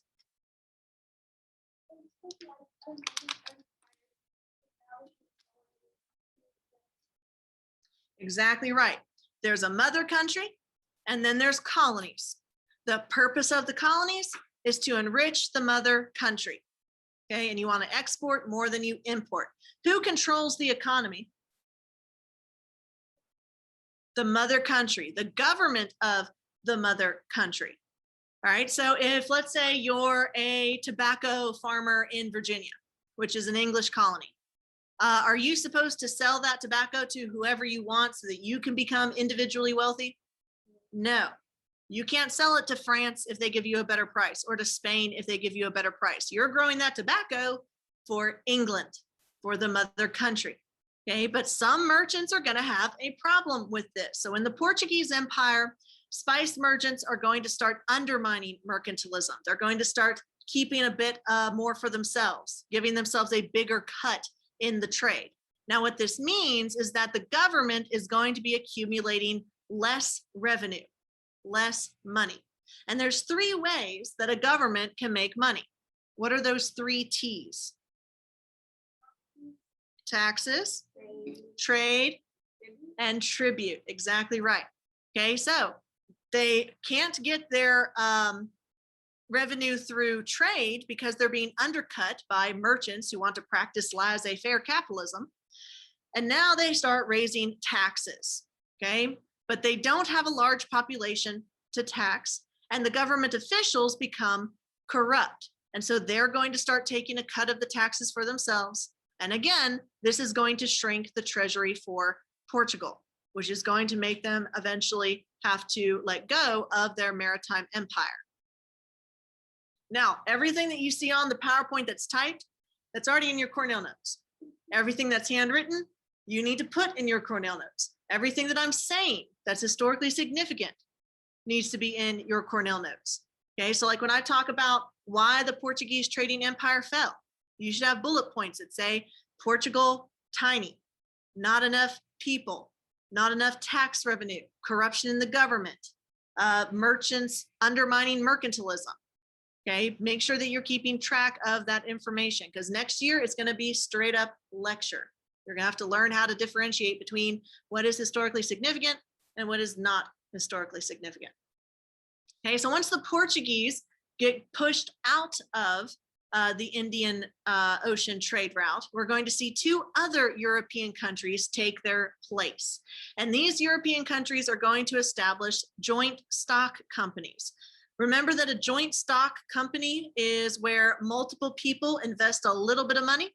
Exactly right. There's a mother country, and then there's colonies. The purpose of the colonies is to enrich the mother country. Okay, and you want to export more than you import. Who controls the economy? The mother country, the government of the mother country. All right, so if let's say you're a tobacco farmer in Virginia, which is an English colony, are you supposed to sell that tobacco to whoever you want so that you can become individually wealthy? No, you can't sell it to France if they give you a better price, or to Spain if they give you a better price. You're growing that tobacco for England, for the mother country. Okay, but some merchants are going to have a problem with this. So in the Portuguese Empire, spice merchants are going to start undermining mercantilism. They're going to start keeping a bit more for themselves, giving themselves a bigger cut in the trade. Now, what this means is that the government is going to be accumulating less revenue, less money. And there's three ways that a government can make money. What are those three T's? Taxes, trade, and tribute. Exactly right. Okay, so they can't get their revenue through trade because they're being undercut by merchants who want to practice laissez-faire capitalism. And now they start raising taxes, okay? But they don't have a large population to tax, and the government officials become corrupt. And so they're going to start taking a cut of the taxes for themselves. And again, this is going to shrink the treasury for Portugal, which is going to make them eventually have to let go of their maritime empire. Now, everything that you see on the PowerPoint that's typed, that's already in your Cornell notes. Everything that's handwritten, you need to put in your Cornell notes. Everything that I'm saying that's historically significant needs to be in your Cornell notes. Okay, so like when I talk about why the Portuguese trading empire fell, you should have bullet points that say Portugal, tiny, not enough people, not enough tax revenue, corruption in the government, merchants undermining mercantilism. Okay, make sure that you're keeping track of that information, because next year it's going to be straight up lecture. You're going to have to learn how to differentiate between what is historically significant and what is not historically significant. Okay, so once the Portuguese get pushed out of the Indian Ocean trade route, we're going to see two other European countries take their place. And these European countries are going to establish joint stock companies. Remember that a joint stock company is where multiple people invest a little bit of money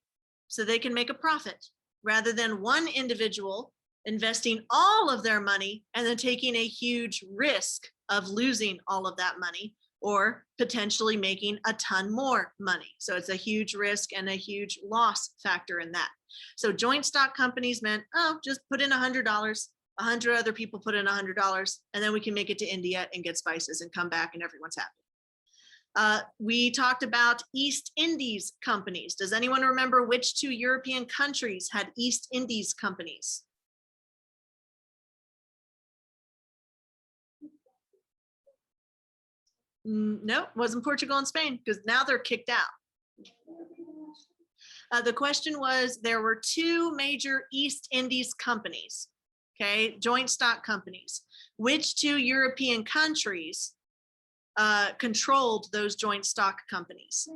so they can make a profit, rather than one individual investing all of their money and then taking a huge risk of losing all of that money or potentially making a ton more money. So it's a huge risk and a huge loss factor in that. So joint stock companies meant, oh, just put in $100, 100 other people put in $100, and then we can make it to India and get spices and come back and everyone's happy. We talked about East Indies companies. Does anyone remember which two European countries had East Indies companies? No, wasn't Portugal and Spain, because now they're kicked out. The question was, there were two major East Indies companies, okay, joint stock companies. Which two European countries controlled those joint stock companies?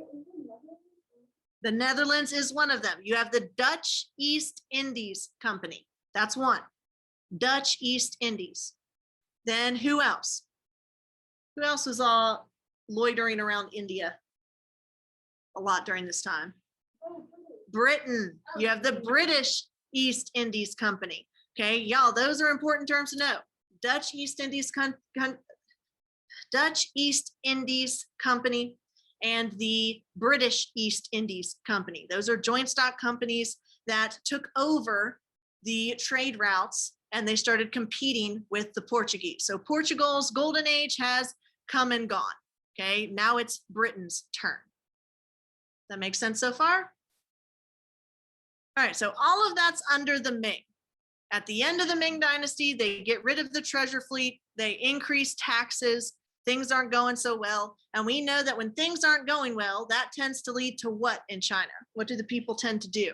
The Netherlands is one of them. You have the Dutch East Indies Company. That's one. Dutch East Indies. Then who else? Who else was all loitering around India a lot during this time? Britain. You have the British East Indies Company. Okay, y'all, those are important terms to know. Dutch East Indies Dutch East Indies Company and the British East Indies Company. Those are joint stock companies that took over the trade routes and they started competing with the Portuguese. So Portugal's golden age has come and gone. Okay, now it's Britain's turn. That makes sense so far? All right, so all of that's under the Ming. At the end of the Ming Dynasty, they get rid of the treasure fleet, they increase taxes, things aren't going so well. And we know that when things aren't going well, that tends to lead to what in China? What do the people tend to do?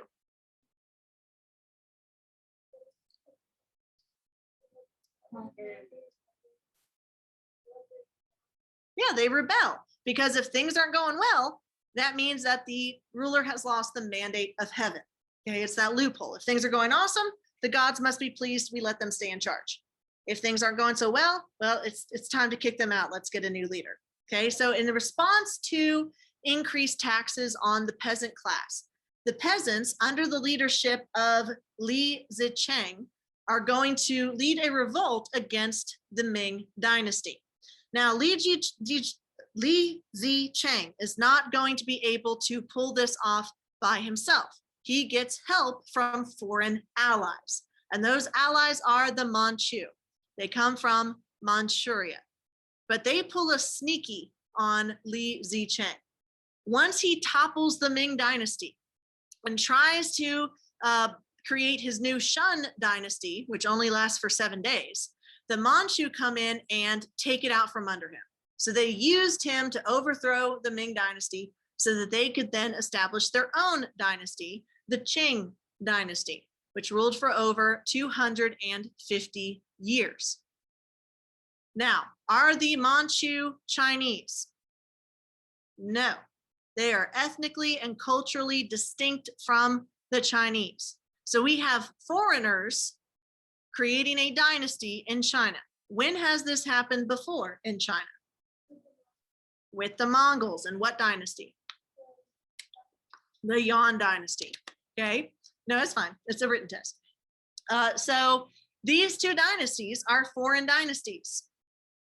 Yeah, they rebel, because if things aren't going well, that means that the ruler has lost the mandate of heaven. Okay, it's that loophole. If things are going awesome, the gods must be pleased, we let them stay in charge. If things aren't going so well, well, it's time to kick them out. Let's get a new leader. Okay, so in the response to increased taxes on the peasant class, the peasants under the leadership of Li Zicheng are going to lead a revolt against the Ming Dynasty. Now, Li Zicheng is not going to be able to pull this off by himself. He gets help from foreign allies, and those allies are the Manchu. They come from Manchuria, but they pull a sneaky on Li Zicheng. Once he topples the Ming Dynasty and tries to create his new Shun Dynasty, which only lasts for 7 days, the Manchu come in and take it out from under him. So they used him to overthrow the Ming Dynasty so that they could then establish their own dynasty, the Qing Dynasty, which ruled for over 250 years. Now, are the Manchu Chinese? No, they are ethnically and culturally distinct from the Chinese. So we have foreigners creating a dynasty in China. When has this happened before in China? With the Mongols. And what dynasty? The Yon Dynasty. Okay, no, it's fine. It's a written test. So these two dynasties are foreign dynasties.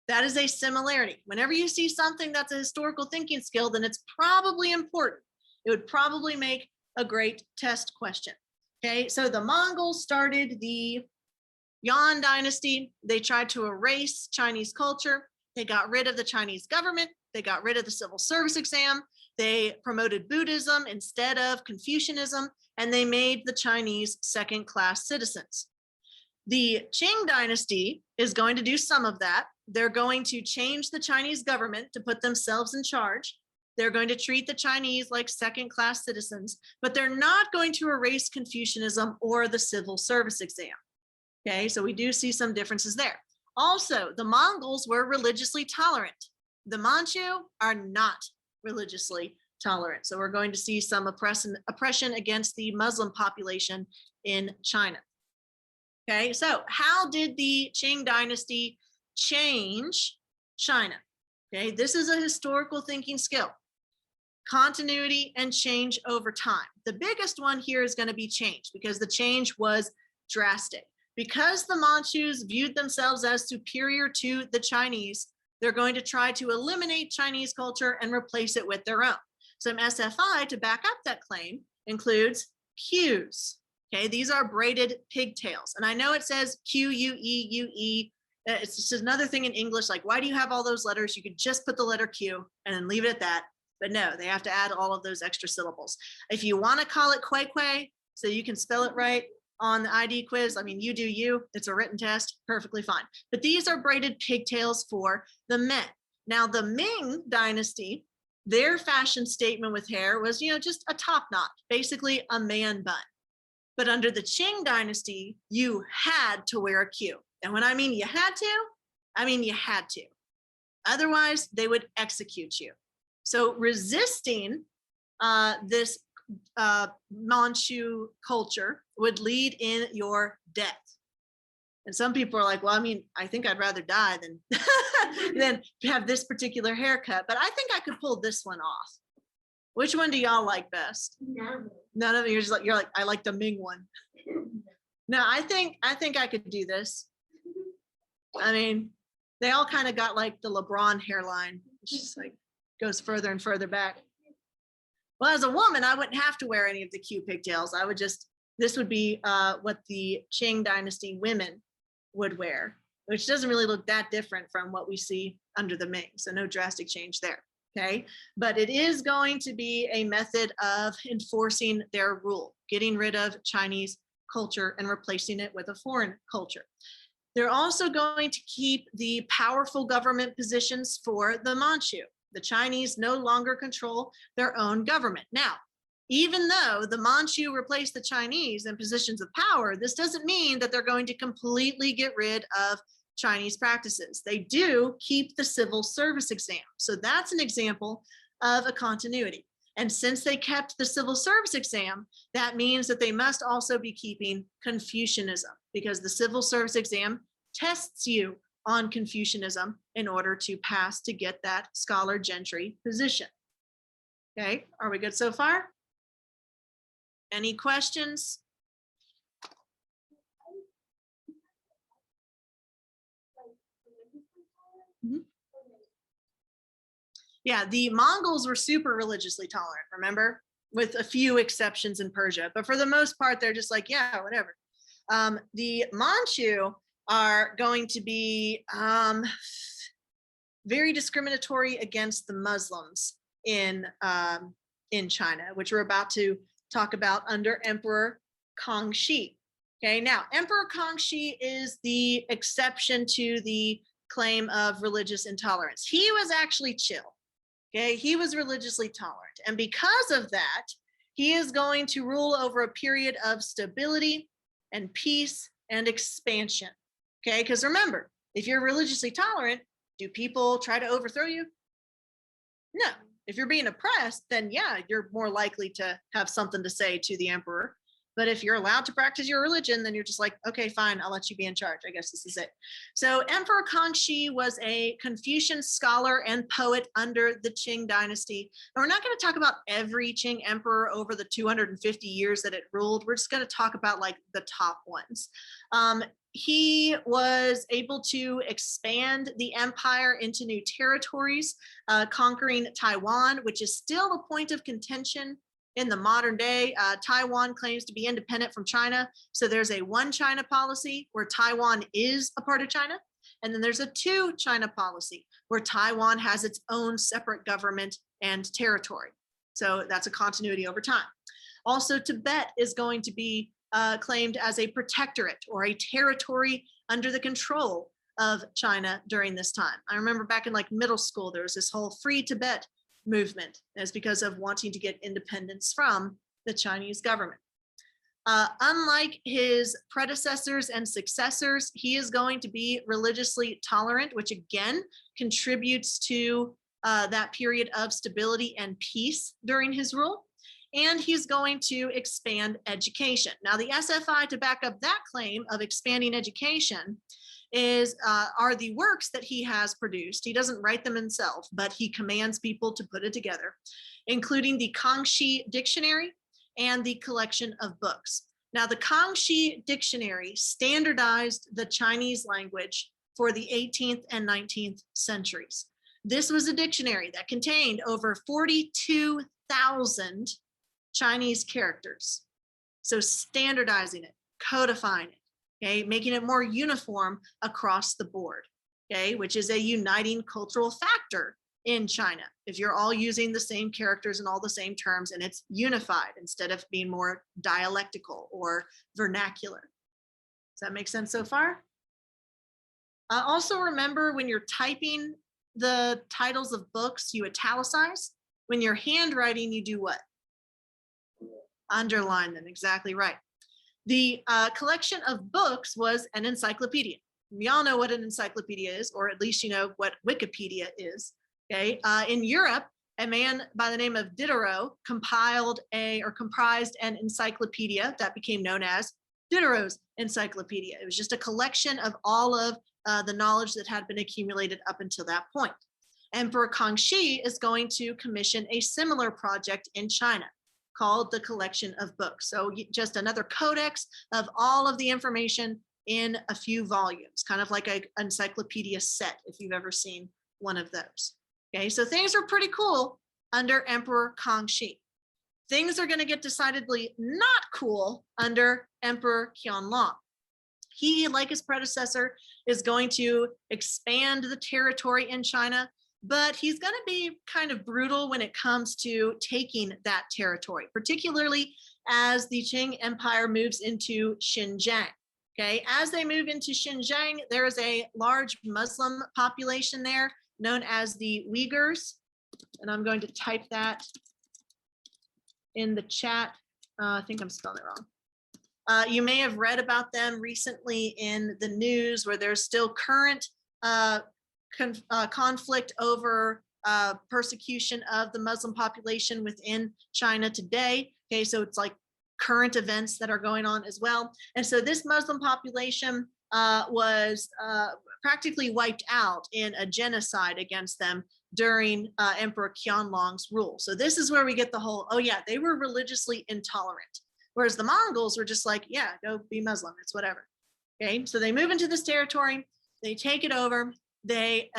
That is a similarity. Whenever you see something that's a historical thinking skill, then it's probably important. It would probably make a great test question. Okay, so the Mongols started the Yon Dynasty. They tried to erase Chinese culture. They got rid of the Chinese government. They got rid of the civil service exam. They promoted Buddhism instead of Confucianism, and they made the Chinese second-class citizens. The Qing Dynasty is going to do some of that. They're going to change the Chinese government to put themselves in charge. They're going to treat the Chinese like second-class citizens, but they're not going to erase Confucianism or the civil service exam. Okay, so we do see some differences there. Also, the Mongols were religiously tolerant. The Manchu are not religiously tolerant. So we're going to see some oppression against the Muslim population in China. Okay, so how did the Qing Dynasty change China? Okay, this is a historical thinking skill. Continuity and change over time. The biggest one here is going to be change because the change was drastic. Because the Manchus viewed themselves as superior to the Chinese, they're going to try to eliminate Chinese culture and replace it with their own. Some SFI to back up that claim includes Qs. Okay, these are braided pigtails. And I know it says Q-U-E-U-E. It's just another thing in English, like, why do you have all those letters? You could just put the letter Q and then leave it at that. But no, they have to add all of those extra syllables. If you want to call it Quay, so you can spell it right on the ID quiz, I mean, you do you, it's a written test, perfectly fine. But these are braided pigtails for the men. Now, the Ming Dynasty, their fashion statement with hair was, just a top knot, basically a man bun. But under the Qing Dynasty, you had to wear a Q. And when I mean you had to, I mean you had to. Otherwise, they would execute you. So resisting this Manchu culture would lead in your death. And some people are like, well, I mean, I think I'd rather die than have this particular haircut, but I think I could pull this one off. Which one do y'all like best? None of you. You're like, I like the Ming one. No, I think I could do this. I mean, they all kind of got like the LeBron hairline. It's just like goes further and further back. Well, as a woman, I wouldn't have to wear any of the Q pigtails. This would be what the Qing Dynasty women would wear, which doesn't really look that different from what we see under the Ming. So no drastic change there. Okay, but it is going to be a method of enforcing their rule, getting rid of Chinese culture and replacing it with a foreign culture. They're also going to keep the powerful government positions for the Manchu. The Chinese no longer control their own government. Now, even though the Manchu replaced the Chinese in positions of power, this doesn't mean that they're going to completely get rid of Chinese practices. They do keep the civil service exam. So that's an example of a continuity. And since they kept the civil service exam, that means that they must also be keeping Confucianism, because the civil service exam tests you on Confucianism in order to pass to get that scholar gentry position. Okay, are we good so far? Any questions? Mhm. Yeah, the Mongols were super religiously tolerant, remember? With a few exceptions in Persia, but for the most part, they're just like, yeah, whatever. The Manchu are going to be very discriminatory against the Muslims in China, which we're about to talk about under Emperor Kang Shi. Okay, now Emperor Kang Shi is the exception to the claim of religious intolerance. He was actually chill. Okay, he was religiously tolerant. And because of that, he is going to rule over a period of stability and peace and expansion. Okay, because remember, if you're religiously tolerant, do people try to overthrow you? No. If you're being oppressed, then yeah, you're more likely to have something to say to the emperor. But if you're allowed to practice your religion, then you're just like, okay, fine, I'll let you be in charge. I guess this is it. So Emperor Kang Shi was a Confucian scholar and poet under the Qing Dynasty. And we're not going to talk about every Qing emperor over the 250 years that it ruled. We're just going to talk about like the top ones. He was able to expand the empire into new territories, conquering Taiwan, which is still a point of contention in the modern day. Taiwan claims to be independent from China. So there's a one China policy where Taiwan is a part of China. And then there's a two China policy where Taiwan has its own separate government and territory. So that's a continuity over time. Also, Tibet is going to be claimed as a protectorate or a territory under the control of China during this time. I remember back in like middle school, there was this whole free Tibet movement. As because of wanting to get independence from the Chinese government. Unlike his predecessors and successors, he is going to be religiously tolerant, which again contributes to that period of stability and peace during his rule. And he's going to expand education. Now, the SFI, to back up that claim of expanding education, are the works that he has produced. He doesn't write them himself, but he commands people to put it together, including the Kang Shi Dictionary and the collection of books. Now, the Kang Shi Dictionary standardized the Chinese language for the 18th and 19th centuries. This was a dictionary that contained over 42,000 Chinese characters. So standardizing it, codifying it, okay, making it more uniform across the board, okay, which is a uniting cultural factor in China. If you're all using the same characters and all the same terms and it's unified instead of being more dialectical or vernacular. Does that make sense so far? Also remember when you're typing the titles of books, you italicize. When you're handwriting, you do what? Underline them, exactly right. The collection of books was an encyclopedia. We all know what an encyclopedia is, or at least you know what Wikipedia is. Okay, in Europe, a man by the name of Diderot comprised an encyclopedia that became known as Diderot's Encyclopedia. It was just a collection of all of the knowledge that had been accumulated up until that point. Emperor Kang Shi is going to commission a similar project in China called the Collection of Books. So just another codex of all of the information in a few volumes, kind of like an encyclopedia set, if you've ever seen one of those. Okay, so things are pretty cool under Emperor Kang Shi. Things are going to get decidedly not cool under Emperor Qianlong. He, like his predecessor, is going to expand the territory in China, but he's going to be kind of brutal when it comes to taking that territory, particularly as the Qing Empire moves into Xinjiang. Okay, as they move into Xinjiang, there is a large Muslim population there known as the Uyghurs, and I'm going to type that in the chat. I think I'm spelling it wrong. You may have read about them recently in the news where there's still current conflict over persecution of the Muslim population within China today. Okay, so it's like current events that are going on as well. And so this Muslim population was practically wiped out in a genocide against them during Emperor Qianlong's rule. So this is where we get the whole, oh yeah, they were religiously intolerant. Whereas the Mongols were just like, yeah, go be Muslim, it's whatever. Okay, so they move into this territory, they take it over, they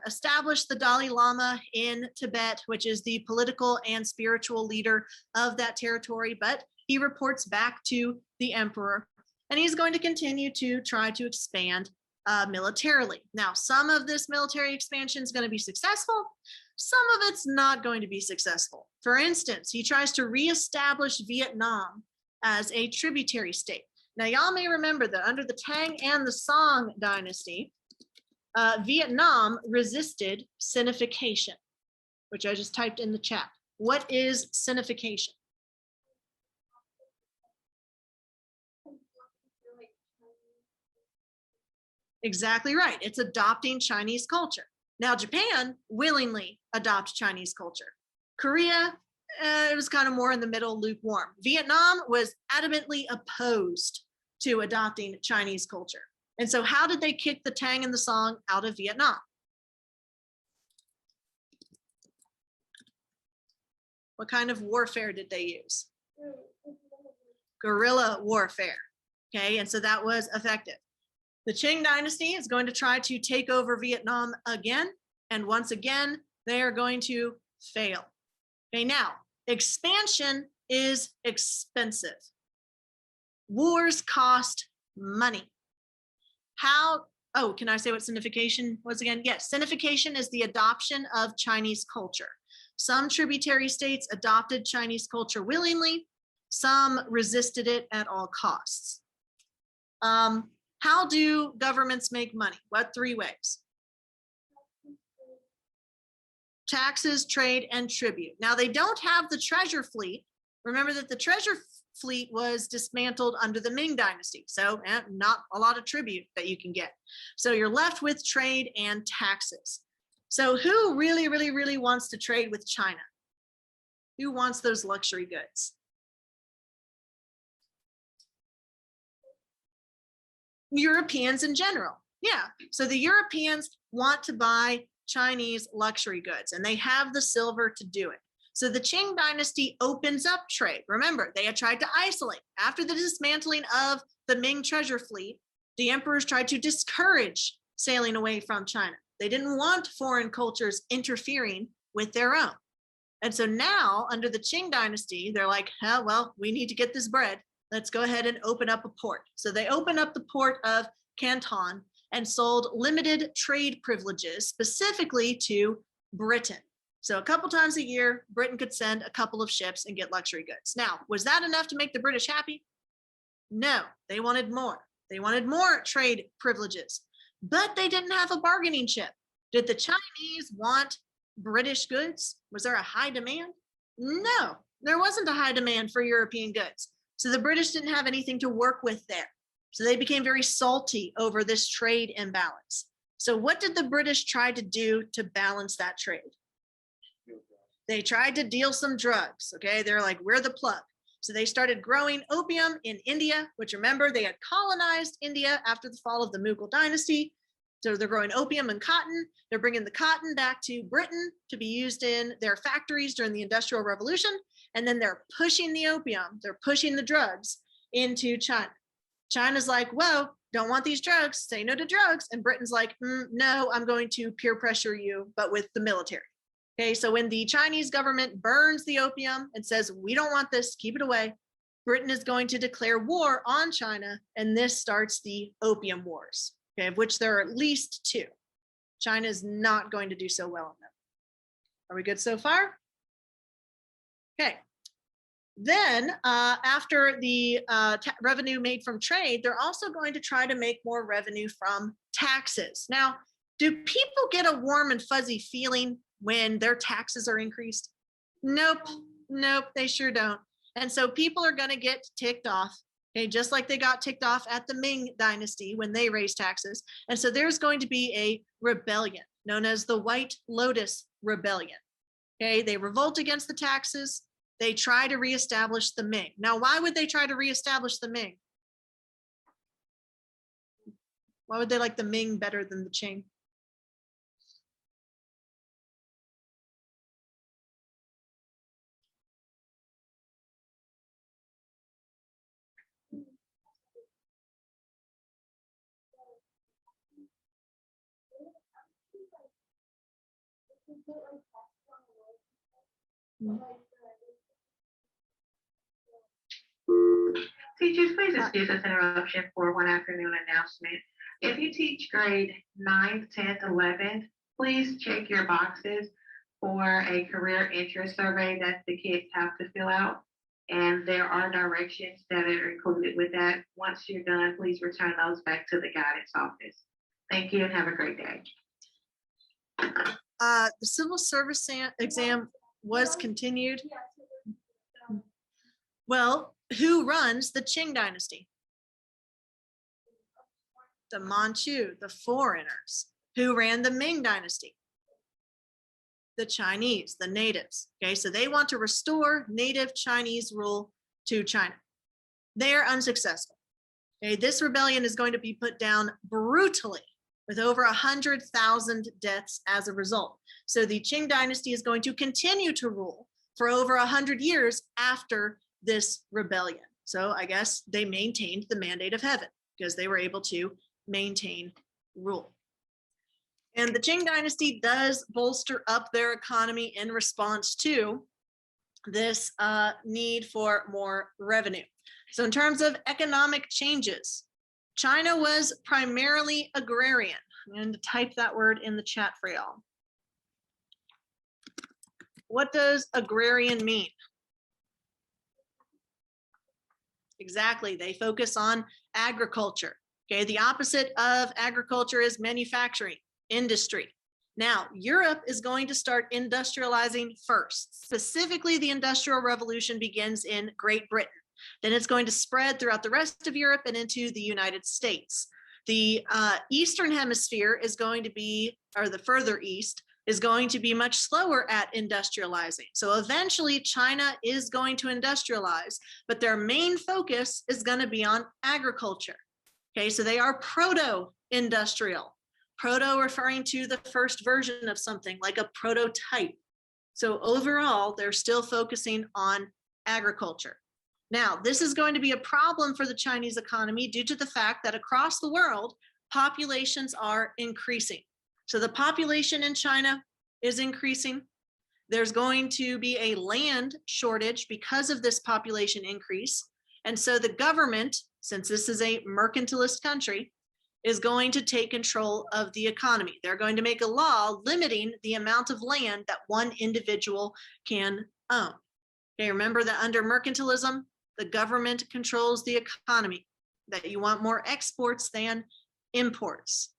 establish the Dalai Lama in Tibet, which is the political and spiritual leader of that territory, but he reports back to the emperor, and he's going to continue to try to expand militarily. Now, some of this military expansion is going to be successful, some of it's not going to be successful. For instance, he tries to reestablish Vietnam as a tributary state. Now, y'all may remember that under the Tang and the Song dynasty, Vietnam resisted Sinification, which I just typed in the chat. What is Sinification? Exactly right. It's adopting Chinese culture. Now, Japan willingly adopts Chinese culture. Korea, it was kind of more in the middle, lukewarm. Vietnam was adamantly opposed to adopting Chinese culture. And so how did they kick the Tang and the Song out of Vietnam? What kind of warfare did they use? Guerrilla warfare. Okay, and so that was effective. The Qing Dynasty is going to try to take over Vietnam again, and once again, they are going to fail. Okay, now, expansion is expensive. Wars cost money. How, oh, can I say what Sinification was again? Yes, Sinification is the adoption of Chinese culture. Some tributary states adopted Chinese culture willingly, some resisted it at all costs. How do governments make money? What three ways? Taxes, trade, and tribute. Now, they don't have the treasure fleet. Remember that the treasure fleet was dismantled under the Ming Dynasty, so not a lot of tribute that you can get. So you're left with trade and taxes. So who really, really, really wants to trade with China? Who wants those luxury goods? Europeans in general. Yeah, so the Europeans want to buy Chinese luxury goods, and they have the silver to do it. So the Qing Dynasty opens up trade. Remember, they had tried to isolate. After the dismantling of the Ming treasure fleet, the emperors tried to discourage sailing away from China. They didn't want foreign cultures interfering with their own. And so now, under the Qing Dynasty, they're like, oh, well, we need to get this bread. Let's go ahead and open up a port. So they opened up the port of Canton and sold limited trade privileges specifically to Britain. So a couple times a year, Britain could send a couple of ships and get luxury goods. Now, was that enough to make the British happy? No, they wanted more. They wanted more trade privileges, but they didn't have a bargaining chip. Did the Chinese want British goods? Was there a high demand? No, there wasn't a high demand for European goods. So the British didn't have anything to work with there. So they became very salty over this trade imbalance. So what did the British try to do to balance that trade? They tried to deal some drugs, okay? They're like, we're the plug. So they started growing opium in India, which remember, they had colonized India after the fall of the Mughal dynasty. So they're growing opium and cotton. They're bringing the cotton back to Britain to be used in their factories during the Industrial Revolution. And then they're pushing the opium, they're pushing the drugs into China. China's like, whoa, don't want these drugs, say no to drugs. And Britain's like, no, I'm going to peer pressure you, but with the military. Okay, so when the Chinese government burns the opium and says, we don't want this, keep it away, Britain is going to declare war on China, and this starts the Opium Wars, okay, of which there are at least two. China is not going to do so well on them. Are we good so far? Okay. Then after the revenue made from trade, they're also going to try to make more revenue from taxes. Now, do people get a warm and fuzzy feeling when their taxes are increased? Nope, nope, they sure don't. And so people are going to get ticked off, okay, just like they got ticked off at the Ming Dynasty when they raised taxes. And so there's going to be a rebellion known as the White Lotus Rebellion. Okay, they revolt against the taxes. They try to reestablish the Ming. Now, why would they try to reestablish the Ming? Why would they like the Ming better than the Qing? Teachers, please excuse this interruption for one afternoon announcement. If you teach grade 9th, 10th, 11th, please check your boxes for a career interest survey that the kids have to fill out. And there are directions that are included with that. Once you're done, please return those back to the guidance office. Thank you and have a great day. The civil service exam was continued. Well, who runs the Qing Dynasty? The Manchu, the foreigners. Who ran the Ming Dynasty? The Chinese, the natives. Okay, so they want to restore native Chinese rule to China. They are unsuccessful. Okay, this rebellion is going to be put down brutally with over 100,000 deaths as a result. So the Qing Dynasty is going to continue to rule for over 100 years after this rebellion. So I guess they maintained the mandate of heaven because they were able to maintain rule. And the Qing Dynasty does bolster up their economy in response to this need for more revenue. So in terms of economic changes, China was primarily agrarian. I'm going to type that word in the chat for y'all. What does agrarian mean? Exactly, they focus on agriculture. Okay, the opposite of agriculture is manufacturing, industry. Now, Europe is going to start industrializing first. Specifically, the Industrial Revolution begins in Great Britain. Then it's going to spread throughout the rest of Europe and into the United States. The Eastern Hemisphere is going to be, or the further east, is going to be much slower at industrializing. So eventually China is going to industrialize, but their main focus is going to be on agriculture. Okay, so they are proto-industrial. Proto referring to the first version of something, like a prototype. So overall, they're still focusing on agriculture. Now, this is going to be a problem for the Chinese economy due to the fact that across the world, populations are increasing. So the population in China is increasing. There's going to be a land shortage because of this population increase. And so the government, since this is a mercantilist country, is going to take control of the economy. They're going to make a law limiting the amount of land that one individual can own. Okay, remember that under mercantilism, the government controls the economy, that you want more exports than imports.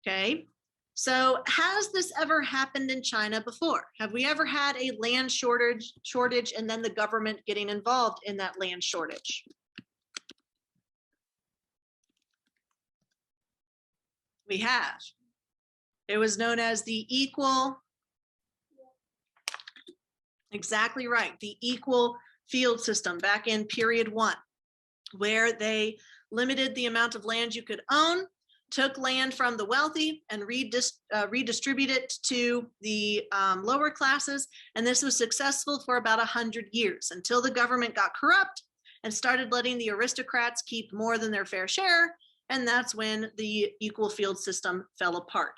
Okay, so has this ever happened in China before? Have we ever had a land shortage and then the government getting involved in that land shortage? We have. It was known as the equal, exactly right, the equal field system back in period 1, where they limited the amount of land you could own, took land from the wealthy and redistributed it to the lower classes. And this was successful for about 100 years until the government got corrupt and started letting the aristocrats keep more than their fair share. And that's when the equal field system fell apart.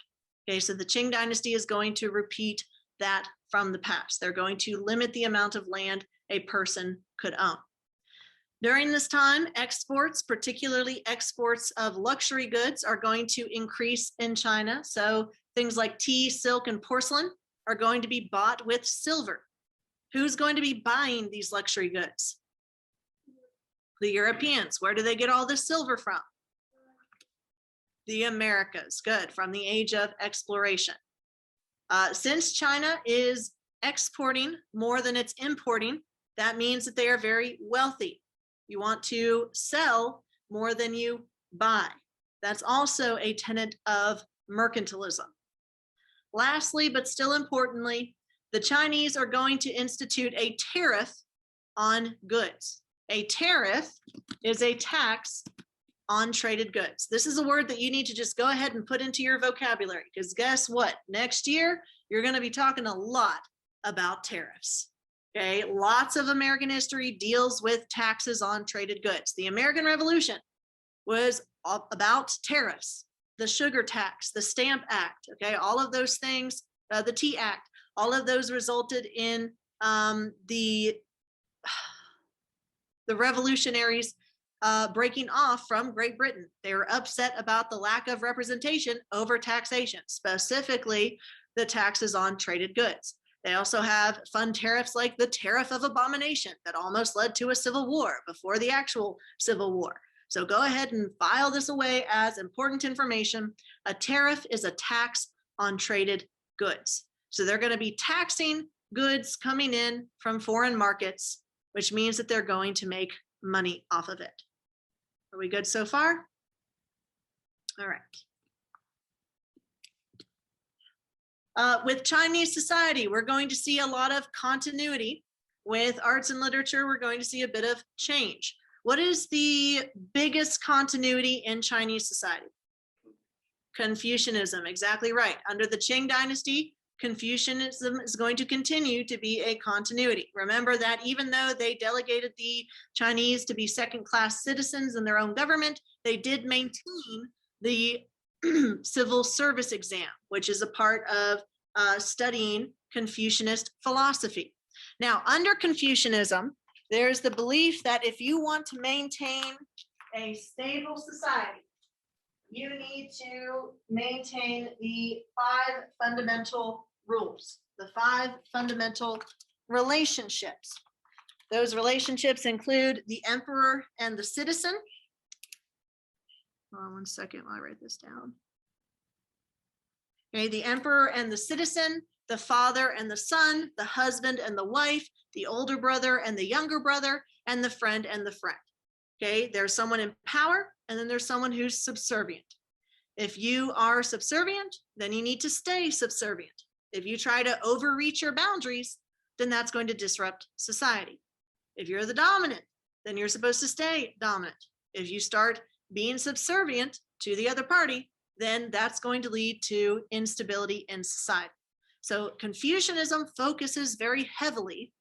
Okay, so the Qing Dynasty is going to repeat that from the past. They're going to limit the amount of land a person could own. During this time, exports, particularly exports of luxury goods, are going to increase in China. So things like tea, silk, and porcelain are going to be bought with silver. Who's going to be buying these luxury goods? The Europeans. Where do they get all this silver from? The Americas. Good, from the age of exploration. Since China is exporting more than it's importing, that means that they are very wealthy. You want to sell more than you buy. That's also a tenet of mercantilism. Lastly, but still importantly, the Chinese are going to institute a tariff on goods. A tariff is a tax on traded goods. This is a word that you need to just go ahead and put into your vocabulary, because guess what? Next year, you're going to be talking a lot about tariffs. Okay, lots of American history deals with taxes on traded goods. The American Revolution was about tariffs, the sugar tax, the Stamp Act, okay, all of those things, the Tea Act, all of those resulted in the revolutionaries breaking off from Great Britain. They were upset about the lack of representation over taxation, specifically the taxes on traded goods. They also have fun tariffs like the Tariff of Abomination that almost led to a civil war before the actual Civil War. So go ahead and file this away as important information. A tariff is a tax on traded goods. So they're going to be taxing goods coming in from foreign markets, which means that they're going to make money off of it. Are we good so far? All right. With Chinese society, we're going to see a lot of continuity. With arts and literature, we're going to see a bit of change. What is the biggest continuity in Chinese society? Confucianism, exactly right. Under the Qing Dynasty, Confucianism is going to continue to be a continuity. Remember that even though they delegated the Chinese to be second-class citizens in their own government, they did maintain the civil service exam, which is a part of studying Confucianist philosophy. Now, under Confucianism, there's the belief that if you want to maintain a stable society, you need to maintain the 5 fundamental rules, the 5 fundamental relationships. Those relationships include the emperor and the citizen. Hold on one second while I write this down. Okay, the emperor and the citizen, the father and the son, the husband and the wife, the older brother and the younger brother, and the friend and the friend. Okay, there's someone in power, and then there's someone who's subservient. If you are subservient, then you need to stay subservient. If you try to overreach your boundaries, then that's going to disrupt society. If you're the dominant, then you're supposed to stay dominant. If you start being subservient to the other party, then that's going to lead to instability in society. So Confucianism focuses very heavily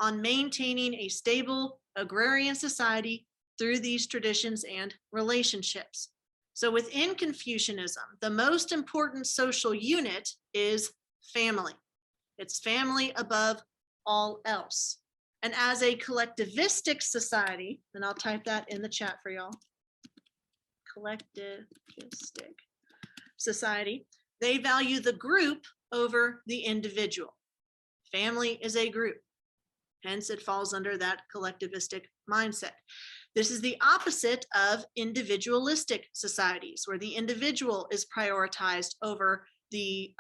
on maintaining a stable agrarian society through these traditions and relationships. So within Confucianism, the most important social unit is family. It's family above all else. And as a collectivistic society, and I'll type that in the chat for y'all, collectivistic society, they value the group over the individual. Family is a group, hence it falls under that collectivistic mindset. This is the opposite of individualistic societies, where the individual is prioritized over the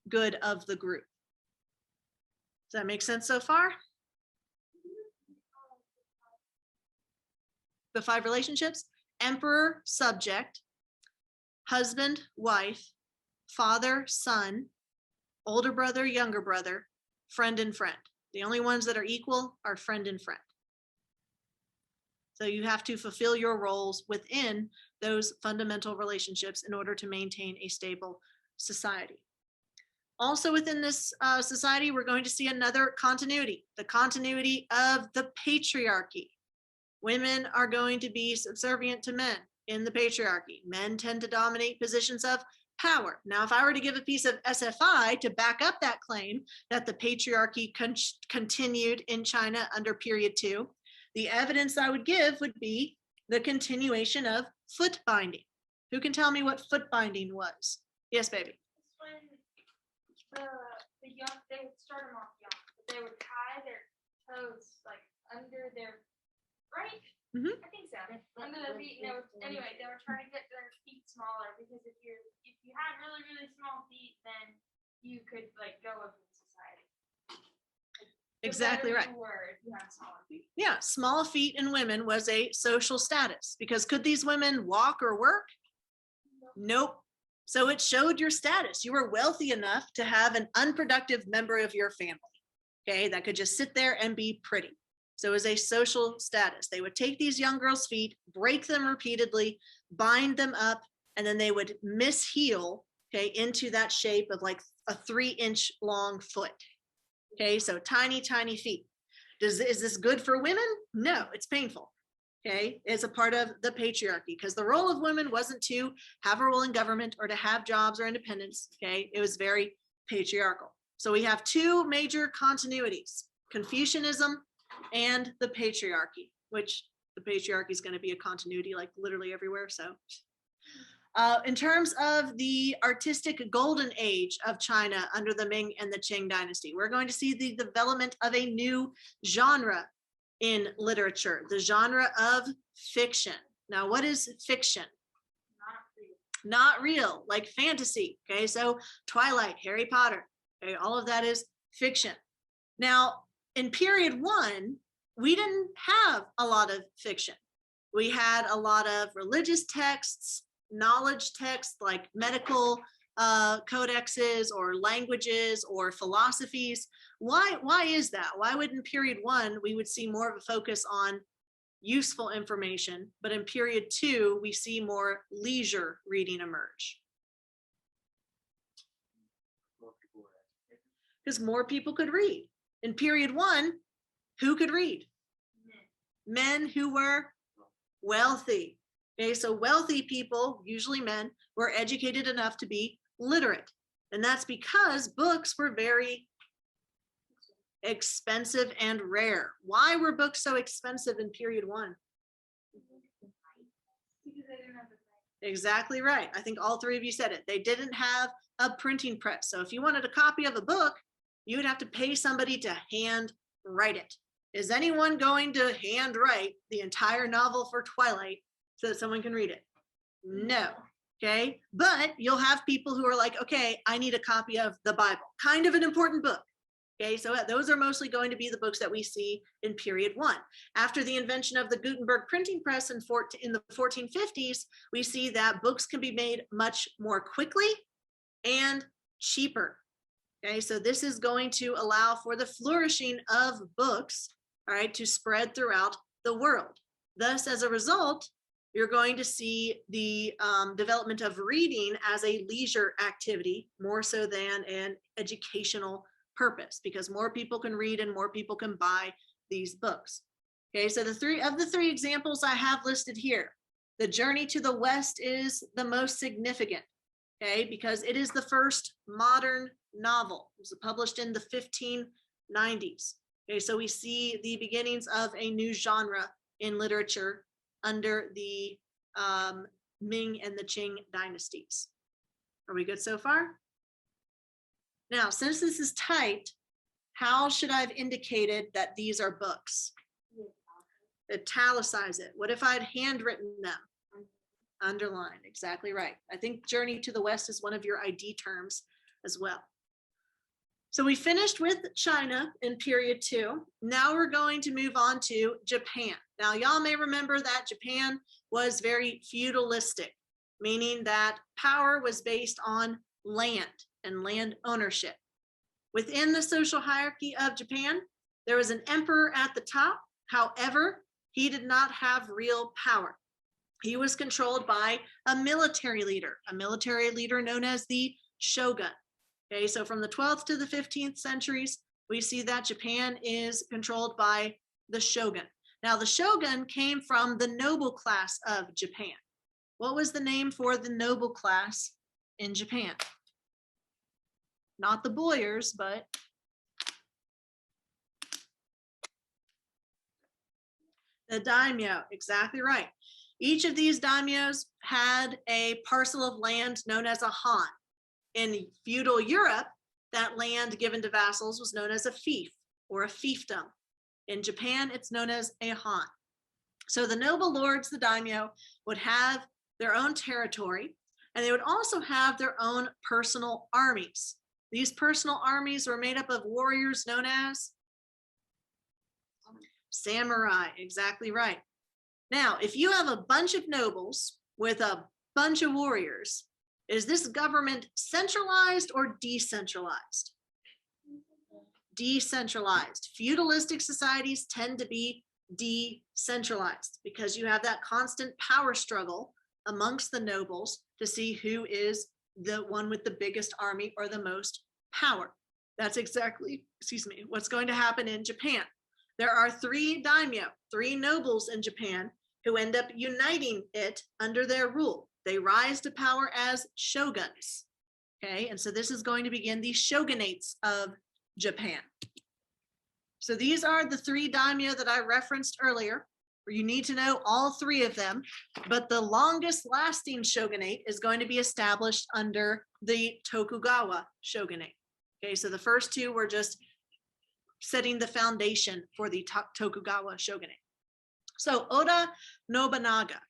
good of the group. Does that make sense so far? The 5 relationships: emperor, subject, husband, wife, father, son, older brother, younger brother, friend and friend. The only ones that are equal are friend and friend. So you have to fulfill your roles within those fundamental relationships in order to maintain a stable society. Also within this society, we're going to see another continuity, the continuity of the patriarchy. Women are going to be subservient to men in the patriarchy. Men tend to dominate positions of power. Now, if I were to give a piece of SFI to back up that claim that the patriarchy continued in China under period 2, the evidence I would give would be the continuation of foot binding. Who can tell me what foot binding was? Yes, baby. It's when the young, they would start them off young, but they would tie their toes like under their, right? Mm-hmm. I think so. Under their feet, and they were, anyway, they were trying to get their feet smaller, because if you had really small feet, then you could like go up in society. Exactly right. You have smaller feet. Yeah, small feet in women was a social status, because could these women walk or work? Nope. So it showed your status. You were wealthy enough to have an unproductive member of your family, okay, that could just sit there and be pretty. So it was a social status. They would take these young girls' feet, break them repeatedly, bind them up, and then they would misheal, okay, into that shape of like a 3-inch long foot. Okay, so tiny, tiny feet. Is this good for women? No, it's painful. Okay, it's a part of the patriarchy because the role of women wasn't to have a role in government or to have jobs or independence. Okay, it was very patriarchal. So we have two major continuities, Confucianism and the patriarchy, which the patriarchy is going to be a continuity like literally everywhere. So in terms of the artistic golden age of China under the Ming and the Qing dynasty, we're going to see the development of a new genre in literature, the genre of fiction. Now, what is fiction? Not real, like fantasy. Okay, so Twilight, Harry Potter, okay, all of that is fiction. Now, in period 1, we didn't have a lot of fiction. We had a lot of religious texts, knowledge texts like medical codexes or languages or philosophies. Why is that? Why would in period 1 we would see more of a focus on useful information, but in period 2 we see more leisure reading emerge? Because more people could read. In period 1, who could read? Men who were wealthy. Okay, so wealthy people, usually men, were educated enough to be literate. And that's because books were very expensive and rare. Why were books so expensive in period 1? Exactly right. I think all three of you said it. They didn't have a printing press. So if you wanted a copy of a book, you would have to pay somebody to hand write it. Is anyone going to hand write the entire novel for Twilight so that someone can read it? No. Okay. But you'll have people who are like, okay, I need a copy of the Bible, kind of an important book. Okay. So those are mostly going to be the books that we see in period 1. After the invention of the Gutenberg printing press in the 1450s, we see that books can be made much more quickly and cheaper. Okay. So this is going to allow for the flourishing of books, all right, to spread throughout the world. Thus, as a result, you're going to see the development of reading as a leisure activity more so than an educational purpose, because more people can read and more people can buy these books. Okay, so the three examples I have listed here, the Journey to the West is the most significant, okay, because it is the first modern novel. It was published in the 1590s. Okay, so we see the beginnings of a new genre in literature under the Ming and the Qing dynasties. Are we good so far? Now, since this is typed, how should I have indicated that these are books? Italicize it. What if I had handwritten them? Underlined, exactly right. I think Journey to the West is one of your ID terms as well. So we finished with China in period 2. Now we're going to move on to Japan. Now y'all may remember that Japan was very feudalistic, meaning that power was based on land and land ownership. Within the social hierarchy of Japan, there was an emperor at the top. However, he did not have real power. He was controlled by a military leader known as the shogun. Okay, so from the 12th to the 15th centuries, we see that Japan is controlled by the shogun. Now, the shogun came from the noble class of Japan. What was the name for the noble class in Japan? Not the boyars, but the daimyo, exactly right. Each of these daimyos had a parcel of land known as a han. In feudal Europe, that land given to vassals was known as a fief or a fiefdom. In Japan, it's known as a han. So the noble lords, the daimyo, would have their own territory, and they would also have their own personal armies. These personal armies were made up of warriors known as samurai, exactly right. Now, if you have a bunch of nobles with a bunch of warriors, is this government centralized or decentralized? decentralized. Feudalistic societies tend to be decentralized because you have that constant power struggle amongst the nobles to see who is the one with the biggest army or the most power. That's exactly, what's going to happen in Japan. There are 3 daimyo, 3 nobles in Japan who end up uniting it under their rule. They rise to power as shoguns. Okay, and so this is going to begin the shogunates of Japan. So these are the 3 daimyo that I referenced earlier. You need to know all 3 of them, but the longest lasting shogunate is going to be established under the Tokugawa Shogunate. Okay, so the first 2 were just setting the foundation for the Tokugawa Shogunate. So Oda Nobunaga.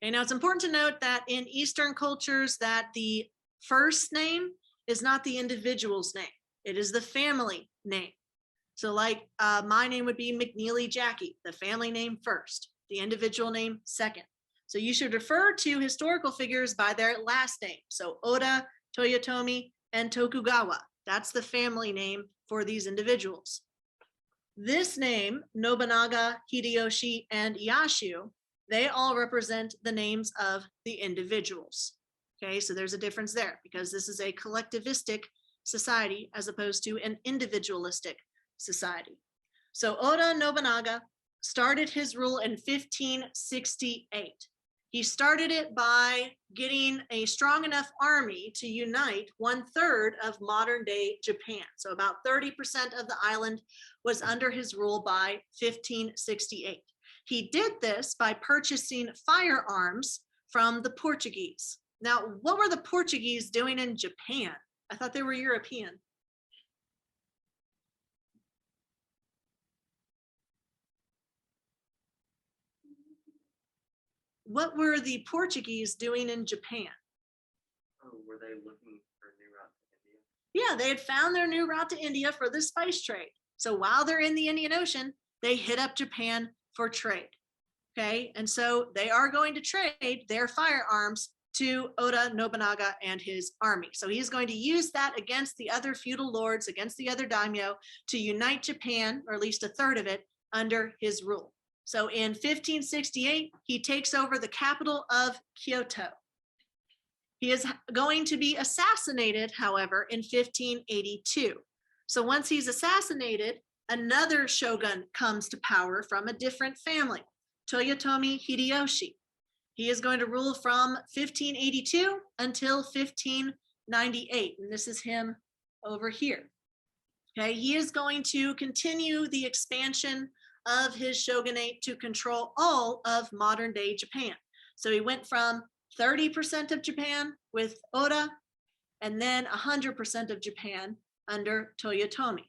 Okay, now it's important to note that in Eastern cultures that the first name is not the individual's name. It is the family name. So like my name would be McNeely Jackie, the family name first, the individual name second. So you should refer to historical figures by their last name. So Oda, Toyotomi, and Tokugawa. That's the family name for these individuals. This name, Nobunaga, Hideyoshi, and Ieyasu, they all represent the names of the individuals. Okay, so there's a difference there because this is a collectivistic society as opposed to an individualistic society. So Oda Nobunaga started his rule in 1568. He started it by getting a strong enough army to unite 1/3 of modern day Japan. So about 30% of the island was under his rule by 1568. He did this by purchasing firearms from the Portuguese. Now, what were the Portuguese doing in Japan? I thought they were European. What were the Portuguese doing in Japan? Oh, were they looking for a new route to India? Yeah, they had found their new route to India for the spice trade. So while they're in the Indian Ocean, they hit up Japan for trade. Okay, and so they are going to trade their firearms to Oda Nobunaga and his army. So he's going to use that against the other feudal lords, against the other daimyo, to unite Japan, or at least 1/3 of it, under his rule. So in 1568, he takes over the capital of Kyoto. He is going to be assassinated, however, in 1582. So once he's assassinated, another shogun comes to power from a different family, Toyotomi Hideyoshi. He is going to rule from 1582 until 1598, and this is him over here. Okay, he is going to continue the expansion of his shogunate to control all of modern day Japan. So he went from 30% of Japan with Oda, and then 100% of Japan under Toyotomi.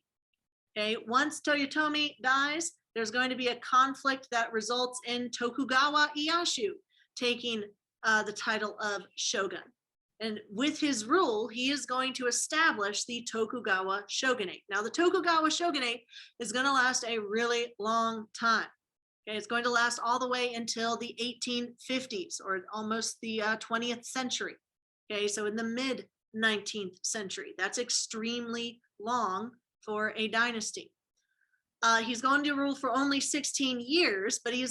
Okay, once Toyotomi dies, there's going to be a conflict that results in Tokugawa Ieyasu taking the title of shogun. And with his rule, he is going to establish the Tokugawa Shogunate. Now, the Tokugawa Shogunate is going to last a really long time. Okay, it's going to last all the way until the 1850s, or almost the 20th century. Okay, so in the mid 19th century. That's extremely long for a dynasty. He's going to rule for only 16 years, but he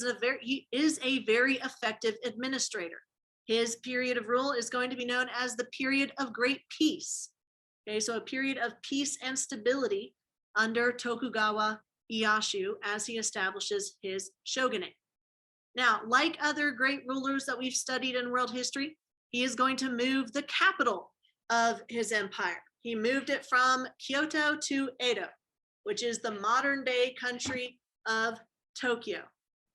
is a very effective administrator. His period of rule is going to be known as the period of great peace. Okay, so a period of peace and stability under Tokugawa Ieyasu as he establishes his shogunate. Now, like other great rulers that we've studied in world history, he is going to move the capital of his empire. He moved it from Kyoto to Edo, which is the modern day country of Tokyo.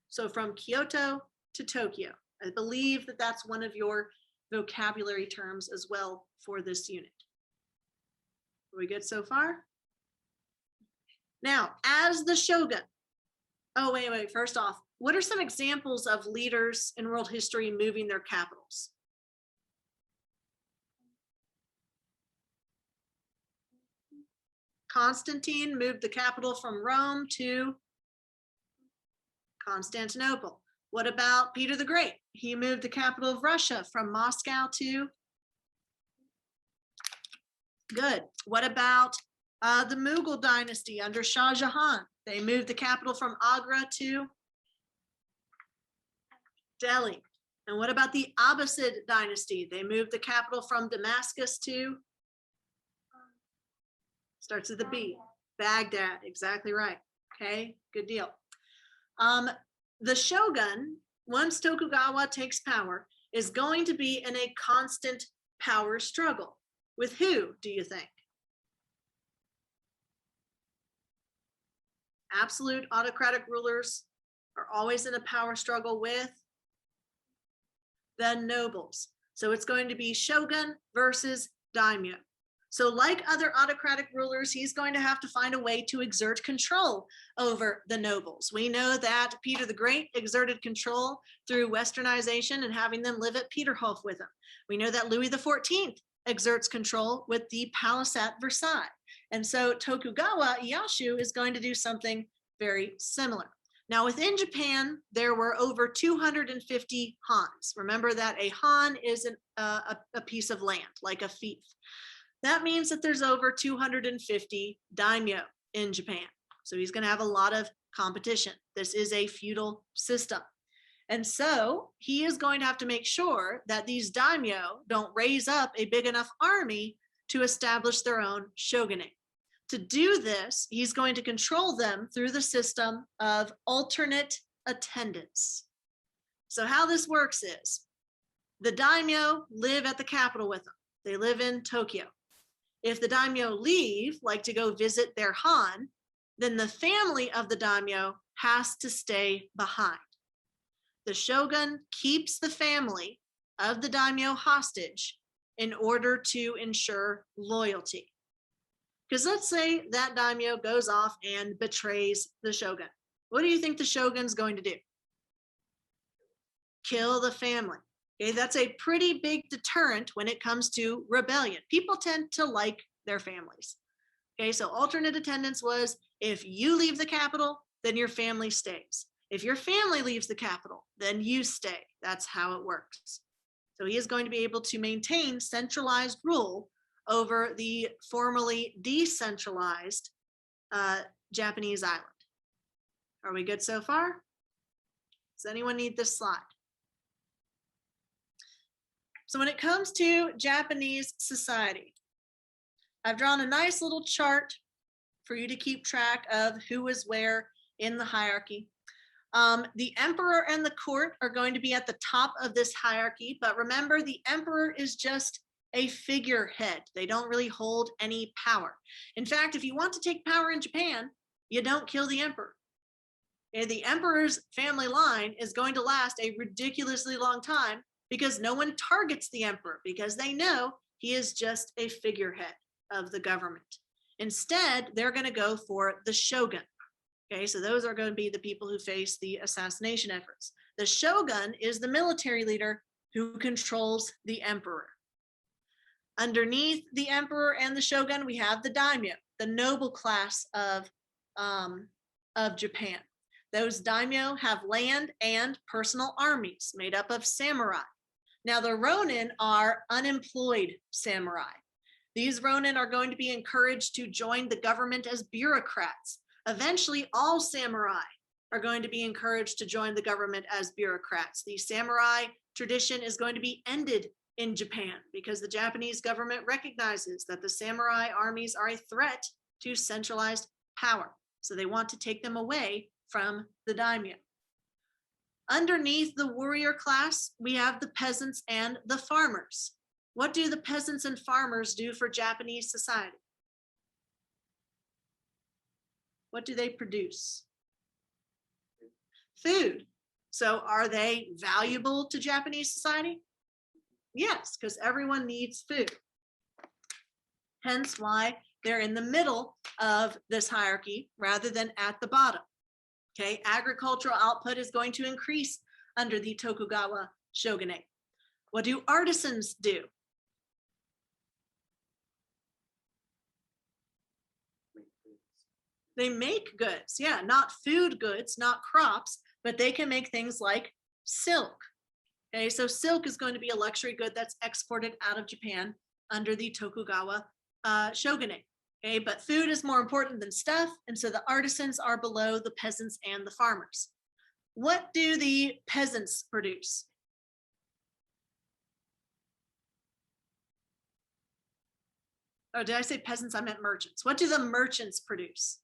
So from Kyoto to Tokyo. I believe that that's one of your vocabulary terms as well for this unit. Are we good so far? Now, as the shogun, wait, first off, what are some examples of leaders in world history moving their capitals? Constantine moved the capital from Rome to Constantinople. What about Peter the Great? He moved the capital of Russia from Moscow to... Good. What about The Mughal dynasty under Shah Jahan, they moved the capital from Agra to Delhi. And what about the Abbasid dynasty? They moved the capital from Damascus to, starts with a B, Baghdad, exactly right. Okay, good deal. The shogun, once Tokugawa takes power, is going to be in a constant power struggle. With who, do you think? Absolute autocratic rulers are always in a power struggle with the nobles. So it's going to be shogun versus daimyo. So like other autocratic rulers, he's going to have to find a way to exert control over the nobles. We know that Peter the Great exerted control through westernization and having them live at Peterhof with him. We know that Louis XIV exerts control with the palace at Versailles. And so Tokugawa Ieyasu is going to do something very similar. Now within Japan, there were over 250 Hans. Remember that a Han is a piece of land, like a fief. That means that there's over 250 daimyo in Japan. So he's going to have a lot of competition. This is a feudal system. And so he is going to have to make sure that these daimyo don't raise up a big enough army to establish their own shogunate. To do this, he's going to control them through the system of alternate attendants. So how this works is the daimyo live at the capital with them. They live in Tokyo. If the daimyo leave, like to go visit their Han, then the family of the daimyo has to stay behind. The shogun keeps the family of the daimyo hostage in order to ensure loyalty. Because let's say that daimyo goes off and betrays the shogun. What do you think the shogun's going to do? Kill the family. Okay, that's a pretty big deterrent when it comes to rebellion. People tend to like their families. Okay, so alternate attendance was if you leave the capital, then your family stays. If your family leaves the capital, then you stay. That's how it works. So he is going to be able to maintain centralized rule over the formerly decentralized Japanese island. Are we good so far? Does anyone need this slide? So when it comes to Japanese society, I've drawn a nice little chart for you to keep track of who is where in the hierarchy. The emperor and the court are going to be at the top of this hierarchy, but remember the emperor is just a figurehead. They don't really hold any power. In fact, if you want to take power in Japan, you don't kill the emperor. Okay, the emperor's family line is going to last a ridiculously long time because no one targets the emperor because they know he is just a figurehead of the government. Instead, they're going to go for the shogun. Okay, so those are going to be the people who face the assassination efforts. The shogun is the military leader who controls the emperor. Underneath the emperor and the shogun, we have the daimyo, the noble class of Japan. Those daimyo have land and personal armies made up of samurai. Now the ronin are unemployed samurai. These ronin are going to be encouraged to join the government as bureaucrats. Eventually, all samurai are going to be encouraged to join the government as bureaucrats. The samurai tradition is going to be ended in Japan because the Japanese government recognizes that the samurai armies are a threat to centralized power. So they want to take them away from the daimyo. Underneath the warrior class, we have the peasants and the farmers. What do the peasants and farmers do for Japanese society? What do they produce? Food. So are they valuable to Japanese society? Yes, because everyone needs food. Hence why they're in the middle of this hierarchy rather than at the bottom. Okay, agricultural output is going to increase under the Tokugawa Shogunate. What do artisans do? They make goods, yeah, not food goods, not crops, but they can make things like silk. Okay, so silk is going to be a luxury good that's exported out of Japan under the Tokugawa Shogunate. Okay, but food is more important than stuff, and so the artisans are below the peasants and the farmers. What do the peasants produce? Oh, did I say peasants? I meant merchants. What do the merchants produce?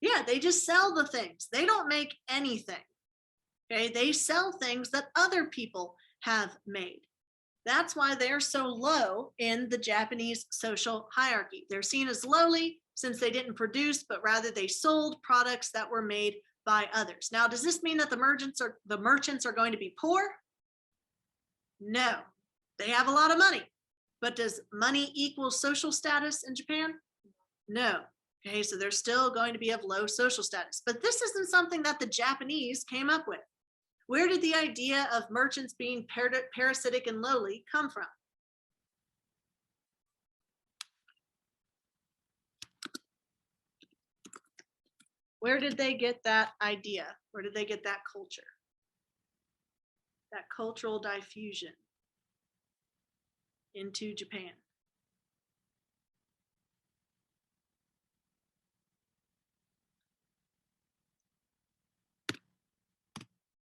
Yeah, they just sell the things. They don't make anything. Okay, they sell things that other people have made. That's why they're so low in the Japanese social hierarchy. They're seen as lowly since they didn't produce, but rather they sold products that were made by others. Now, does this mean that the merchants are going to be poor? No, they have a lot of money. But does money equal social status in Japan? No. Okay, so they're still going to be of low social status. But this isn't something that the Japanese came up with. Where did the idea of merchants being parasitic and lowly come from? Where did they get that idea? Where did they get that culture? That cultural diffusion into Japan.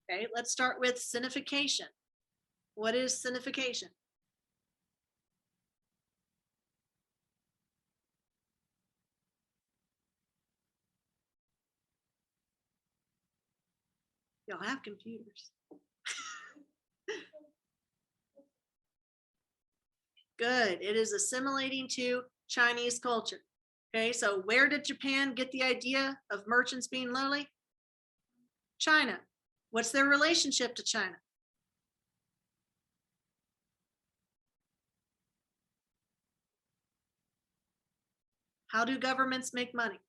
Okay, let's start with Cynification. What is Cynification? Y'all have computers. Good. It is assimilating to Chinese culture. Okay, so where did Japan get the idea of merchants being lowly? China. What's their relationship to China? How do governments make money?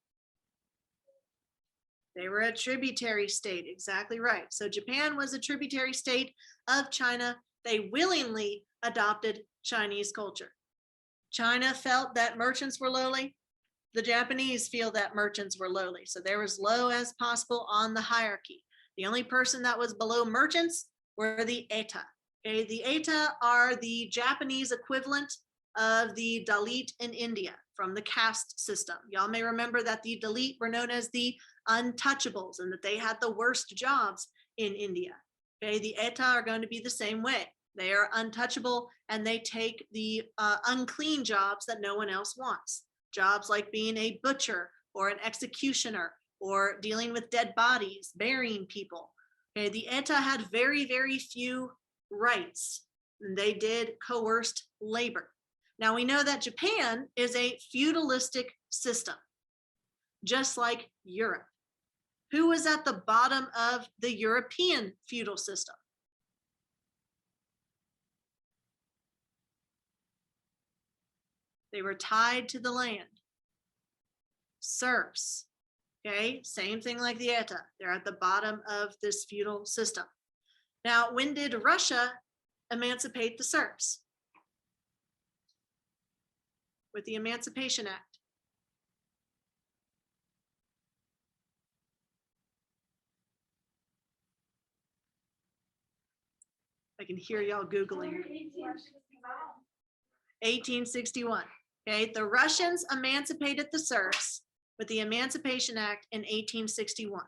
They were a tributary state, exactly right. So Japan was a tributary state of China. They willingly adopted Chinese culture. China felt that merchants were lowly. The Japanese feel that merchants were lowly. So they're as low as possible on the hierarchy. The only person that was below merchants were the Eta. Okay, the Eta are the Japanese equivalent of the Dalit in India from the caste system. Y'all may remember that the Dalit were known as the untouchables and that they had the worst jobs in India. Okay, the Eta are going to be the same way. They are untouchable and they take the unclean jobs that no one else wants. Jobs like being a butcher or an executioner or dealing with dead bodies, burying people. Okay, the Eta had very, very few rights. And they did coerced labor. Now we know that Japan is a feudalistic system, just like Europe. Who was at the bottom of the European feudal system? They were tied to the land. Serfs. Okay, same thing like the Eta. They're at the bottom of this feudal system. Now, when did Russia emancipate the serfs? With the Emancipation Act. I can hear y'all Googling. 1861. Okay, the Russians emancipated the serfs with the Emancipation Act in 1861.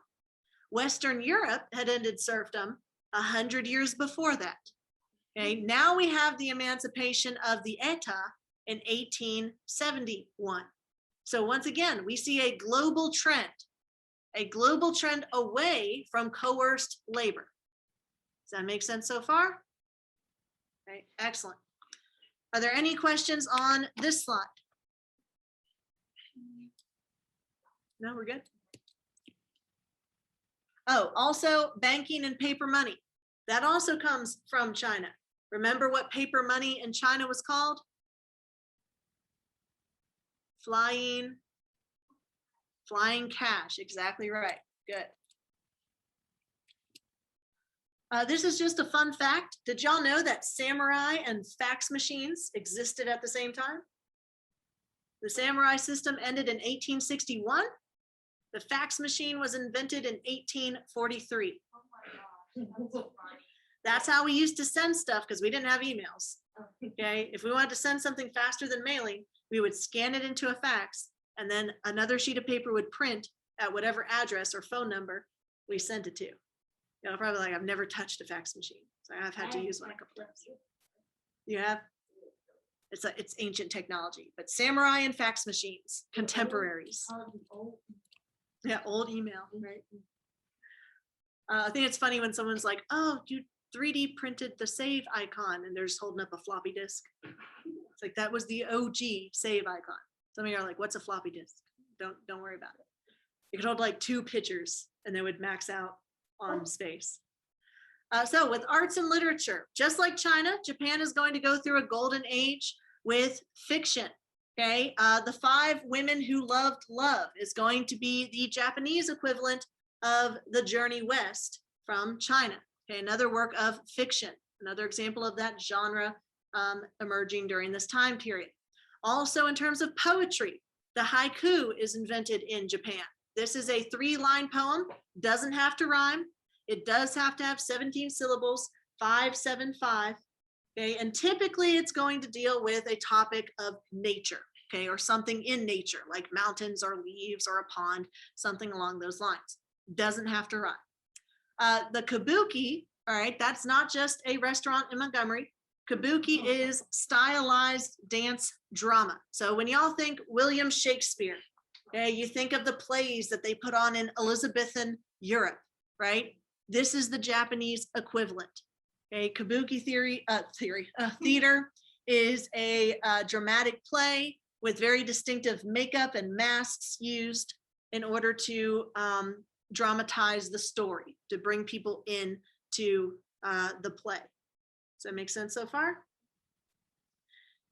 Western Europe had ended serfdom 100 years before that. Okay, now we have the emancipation of the Eta in 1871. So once again, we see a global trend away from coerced labor. Does that make sense so far? Okay, excellent. Are there any questions on this slide? No, we're good. Oh, also banking and paper money. That also comes from China. Remember what paper money in China was called? Flying cash, exactly right, good. This is just a fun fact. Did y'all know that samurai and fax machines existed at the same time? The samurai system ended in 1861. The fax machine was invented in 1843. Oh my gosh, that's so funny. That's how we used to send stuff because we didn't have emails. Okay, if we wanted to send something faster than mailing, we would scan it into a fax, and then another sheet of paper would print at whatever address or phone number we sent it to. You know, probably like, I've never touched a fax machine, so I've had to use one a couple times. You have? It's ancient technology, but samurai and fax machines, contemporaries. Yeah, old email, right? I think it's funny when someone's like, oh, you 3D printed the save icon, and they're just holding up a floppy disk. It's like, that was the OG save icon. Some of you are like, what's a floppy disk? Don't worry about it. You could hold like 2 pictures and they would max out on space. So with arts and literature, just like China, Japan is going to go through a golden age with fiction. Okay, The 5 Women Who Loved Love is going to be the Japanese equivalent of The Journey West from China. Okay, another work of fiction, another example of that genre emerging during this time period. Also, in terms of poetry, the haiku is invented in Japan. This is a 3-line poem, doesn't have to rhyme. It does have to have 17 syllables, 5, 7, 5. Okay, and typically it's going to deal with a topic of nature, okay, or something in nature, like mountains or leaves or a pond, something along those lines. Doesn't have to rhyme. The kabuki, all right, that's not just a restaurant in Montgomery. Kabuki is stylized dance drama. So when y'all think William Shakespeare, okay, you think of the plays that they put on in Elizabethan Europe, right? This is the Japanese equivalent. Okay, kabuki theater is a dramatic play with very distinctive makeup and masks used in order to dramatize the story, to bring people in to the play. Does that make sense so far?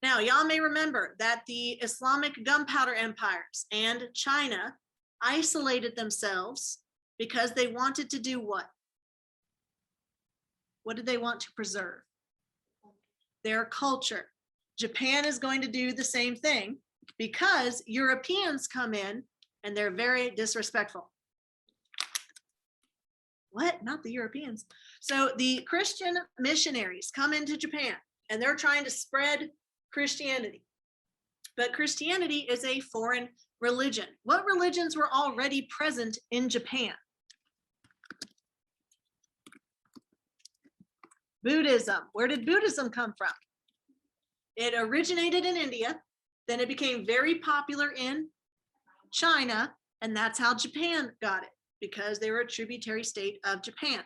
Now, y'all may remember that the Islamic gunpowder empires and China isolated themselves because they wanted to do what? What did they want to preserve? Their culture. Japan is going to do the same thing because Europeans come in and they're very disrespectful. What? Not the Europeans. So the Christian missionaries come into Japan and they're trying to spread Christianity. But Christianity is a foreign religion. What religions were already present in Japan? Buddhism. Where did Buddhism come from? It originated in India, then it became very popular in China, and that's how Japan got it, because they were a tributary state of Japan.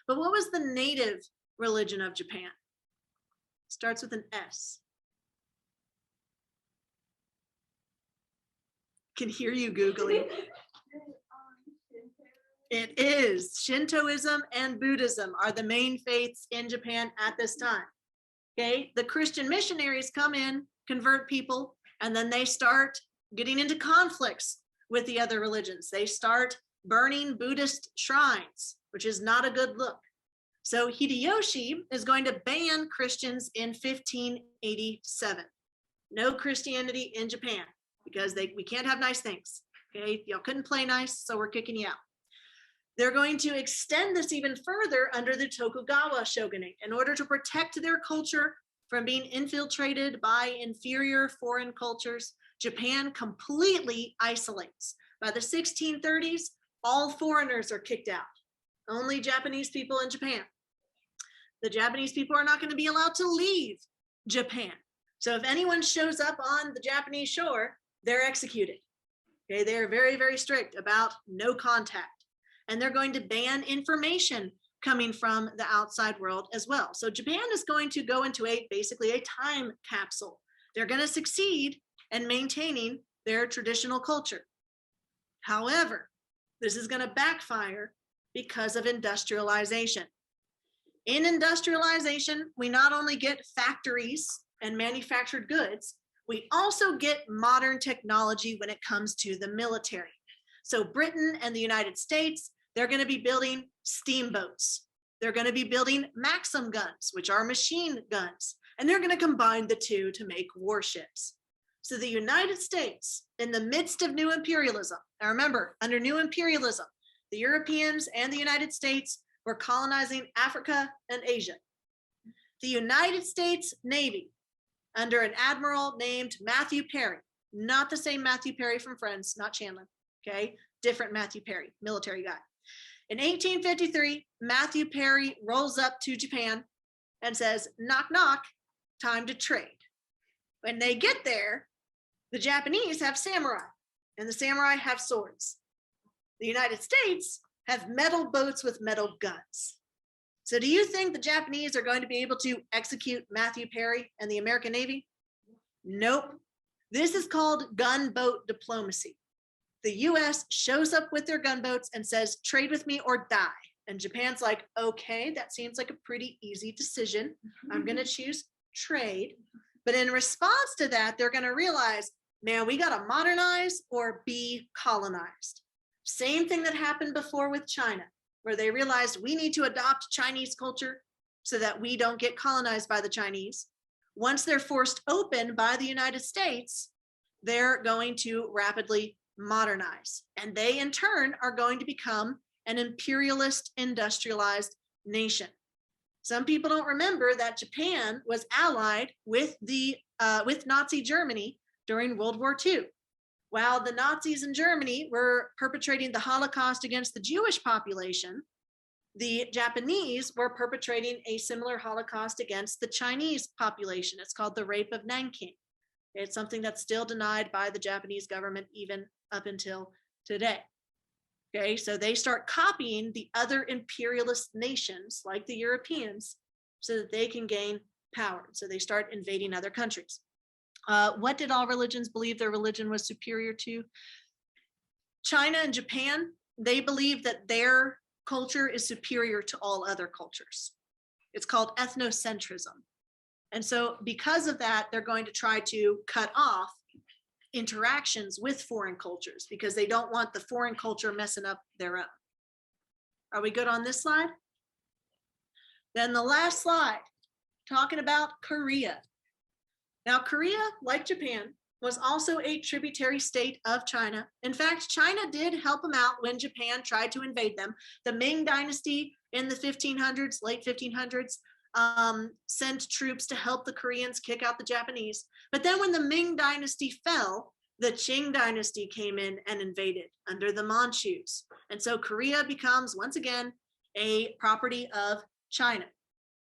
But what was the native religion of Japan? Starts with an S. Can hear you Googling. It is. Shintoism and Buddhism are the main faiths in Japan at this time. Okay, the Christian missionaries come in, convert people, and then they start getting into conflicts with the other religions. They start burning Buddhist shrines, which is not a good look. So Hideyoshi is going to ban Christians in 1587. No Christianity in Japan because we can't have nice things. Okay, y'all couldn't play nice, so we're kicking you out. They're going to extend this even further under the Tokugawa Shogunate in order to protect their culture from being infiltrated by inferior foreign cultures. Japan completely isolates. By the 1630s, all foreigners are kicked out. Only Japanese people in Japan. The Japanese people are not going to be allowed to leave Japan. So if anyone shows up on the Japanese shore, they're executed. Okay, they're very, very strict about no contact. And they're going to ban information coming from the outside world as well. So Japan is going to go into basically a time capsule. They're going to succeed in maintaining their traditional culture. However, this is going to backfire because of industrialization. In industrialization, we not only get factories and manufactured goods, we also get modern technology when it comes to the military. So Britain and the United States, they're going to be building steamboats. They're going to be building Maxim guns, which are machine guns, and they're going to combine the two to make warships. So the United States, in the midst of new imperialism, now remember, under new imperialism, the Europeans and the United States were colonizing Africa and Asia. The United States Navy under an admiral named Matthew Perry. Not the same Matthew Perry from Friends, not Chandler, okay? Different Matthew Perry, military guy. In 1853, Matthew Perry rolls up to Japan and says, knock, knock, time to trade. When they get there, the Japanese have samurai, and the samurai have swords. The United States have metal boats with metal guns. So do you think the Japanese are going to be able to execute Matthew Perry and the American Navy? Nope. This is called gunboat diplomacy. The US shows up with their gunboats and says, trade with me or die. And Japan's like, okay, that seems like a pretty easy decision. I'm going to choose trade. But in response to that, they're going to realize, man, we got to modernize or be colonized. Same thing that happened before with China, where they realized we need to adopt Chinese culture so that we don't get colonized by the Chinese. Once they're forced open by the United States, they're going to rapidly modernize. And they, in turn, are going to become an imperialist, industrialized nation. Some people don't remember that Japan was allied with Nazi Germany during World War II. While the Nazis in Germany were perpetrating the Holocaust against the Jewish population, the Japanese were perpetrating a similar Holocaust against the Chinese population. It's called the Rape of Nanking. It's something that's still denied by the Japanese government even up until today. Okay, so they start copying the other imperialist nations like the Europeans so that they can gain power. So they start invading other countries. What did all religions believe their religion was superior to? China and Japan, they believe that their culture is superior to all other cultures. It's called ethnocentrism. And so because of that, they're going to try to cut off interactions with foreign cultures because they don't want the foreign culture messing up their own. Are we good on this slide? Then the last slide, talking about Korea. Now, Korea, like Japan, was also a tributary state of China. In fact, China did help them out when Japan tried to invade them. The Ming Dynasty in the 1500s, late 1500s, sent troops to help the Koreans kick out the Japanese. But then when the Ming Dynasty fell, the Qing Dynasty came in and invaded under the Manchus. And so Korea becomes, once again, a property of China.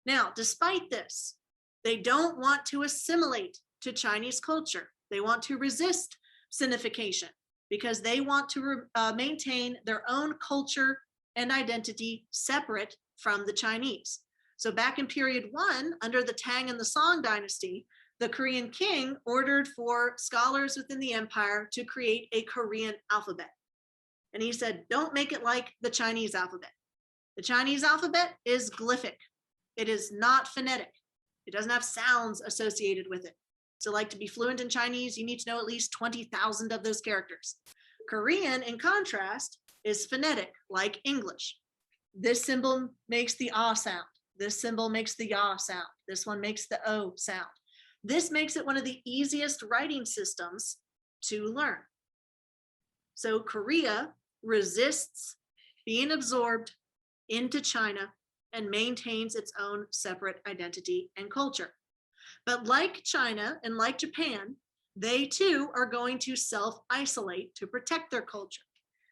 Now, despite this, they don't want to assimilate to Chinese culture. They want to resist Cynification because they want to maintain their own culture and identity separate from the Chinese. So back in period 1, under the Tang and the Song dynasty, the Korean king ordered for scholars within the empire to create a Korean alphabet. And he said, don't make it like the Chinese alphabet. The Chinese alphabet is glyphic. It is not phonetic. It doesn't have sounds associated with it. So like to be fluent in Chinese, you need to know at least 20,000 of those characters. Korean, in contrast, is phonetic, like English. This symbol makes the ah sound. This symbol makes the ya sound. This one makes the o sound. This makes it one of the easiest writing systems to learn. So Korea resists being absorbed into China and maintains its own separate identity and culture. But like China and like Japan, they too are going to self-isolate to protect their culture.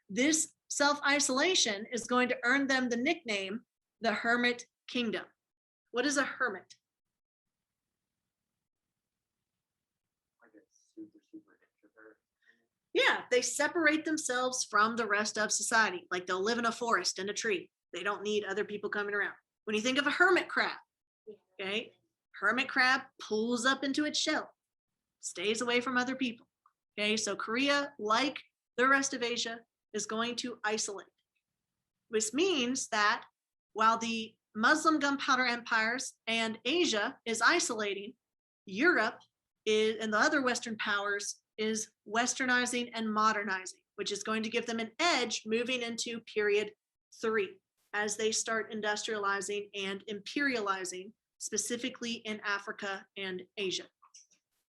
This self-isolation is going to earn them the nickname, the Hermit Kingdom. What is a hermit? Like a super introvert. Yeah, they separate themselves from the rest of society. Like they'll live in a forest in a tree. They don't need other people coming around. When you think of a hermit crab, okay, hermit crab pulls up into its shell, stays away from other people. Okay, so Korea, like the rest of Asia, is going to isolate, which means that while the Muslim gunpowder empires and Asia is isolating, Europe is, and the other Western powers is westernizing and modernizing, which is going to give them an edge moving into period 3 as they start industrializing and imperializing, specifically in Africa and Asia.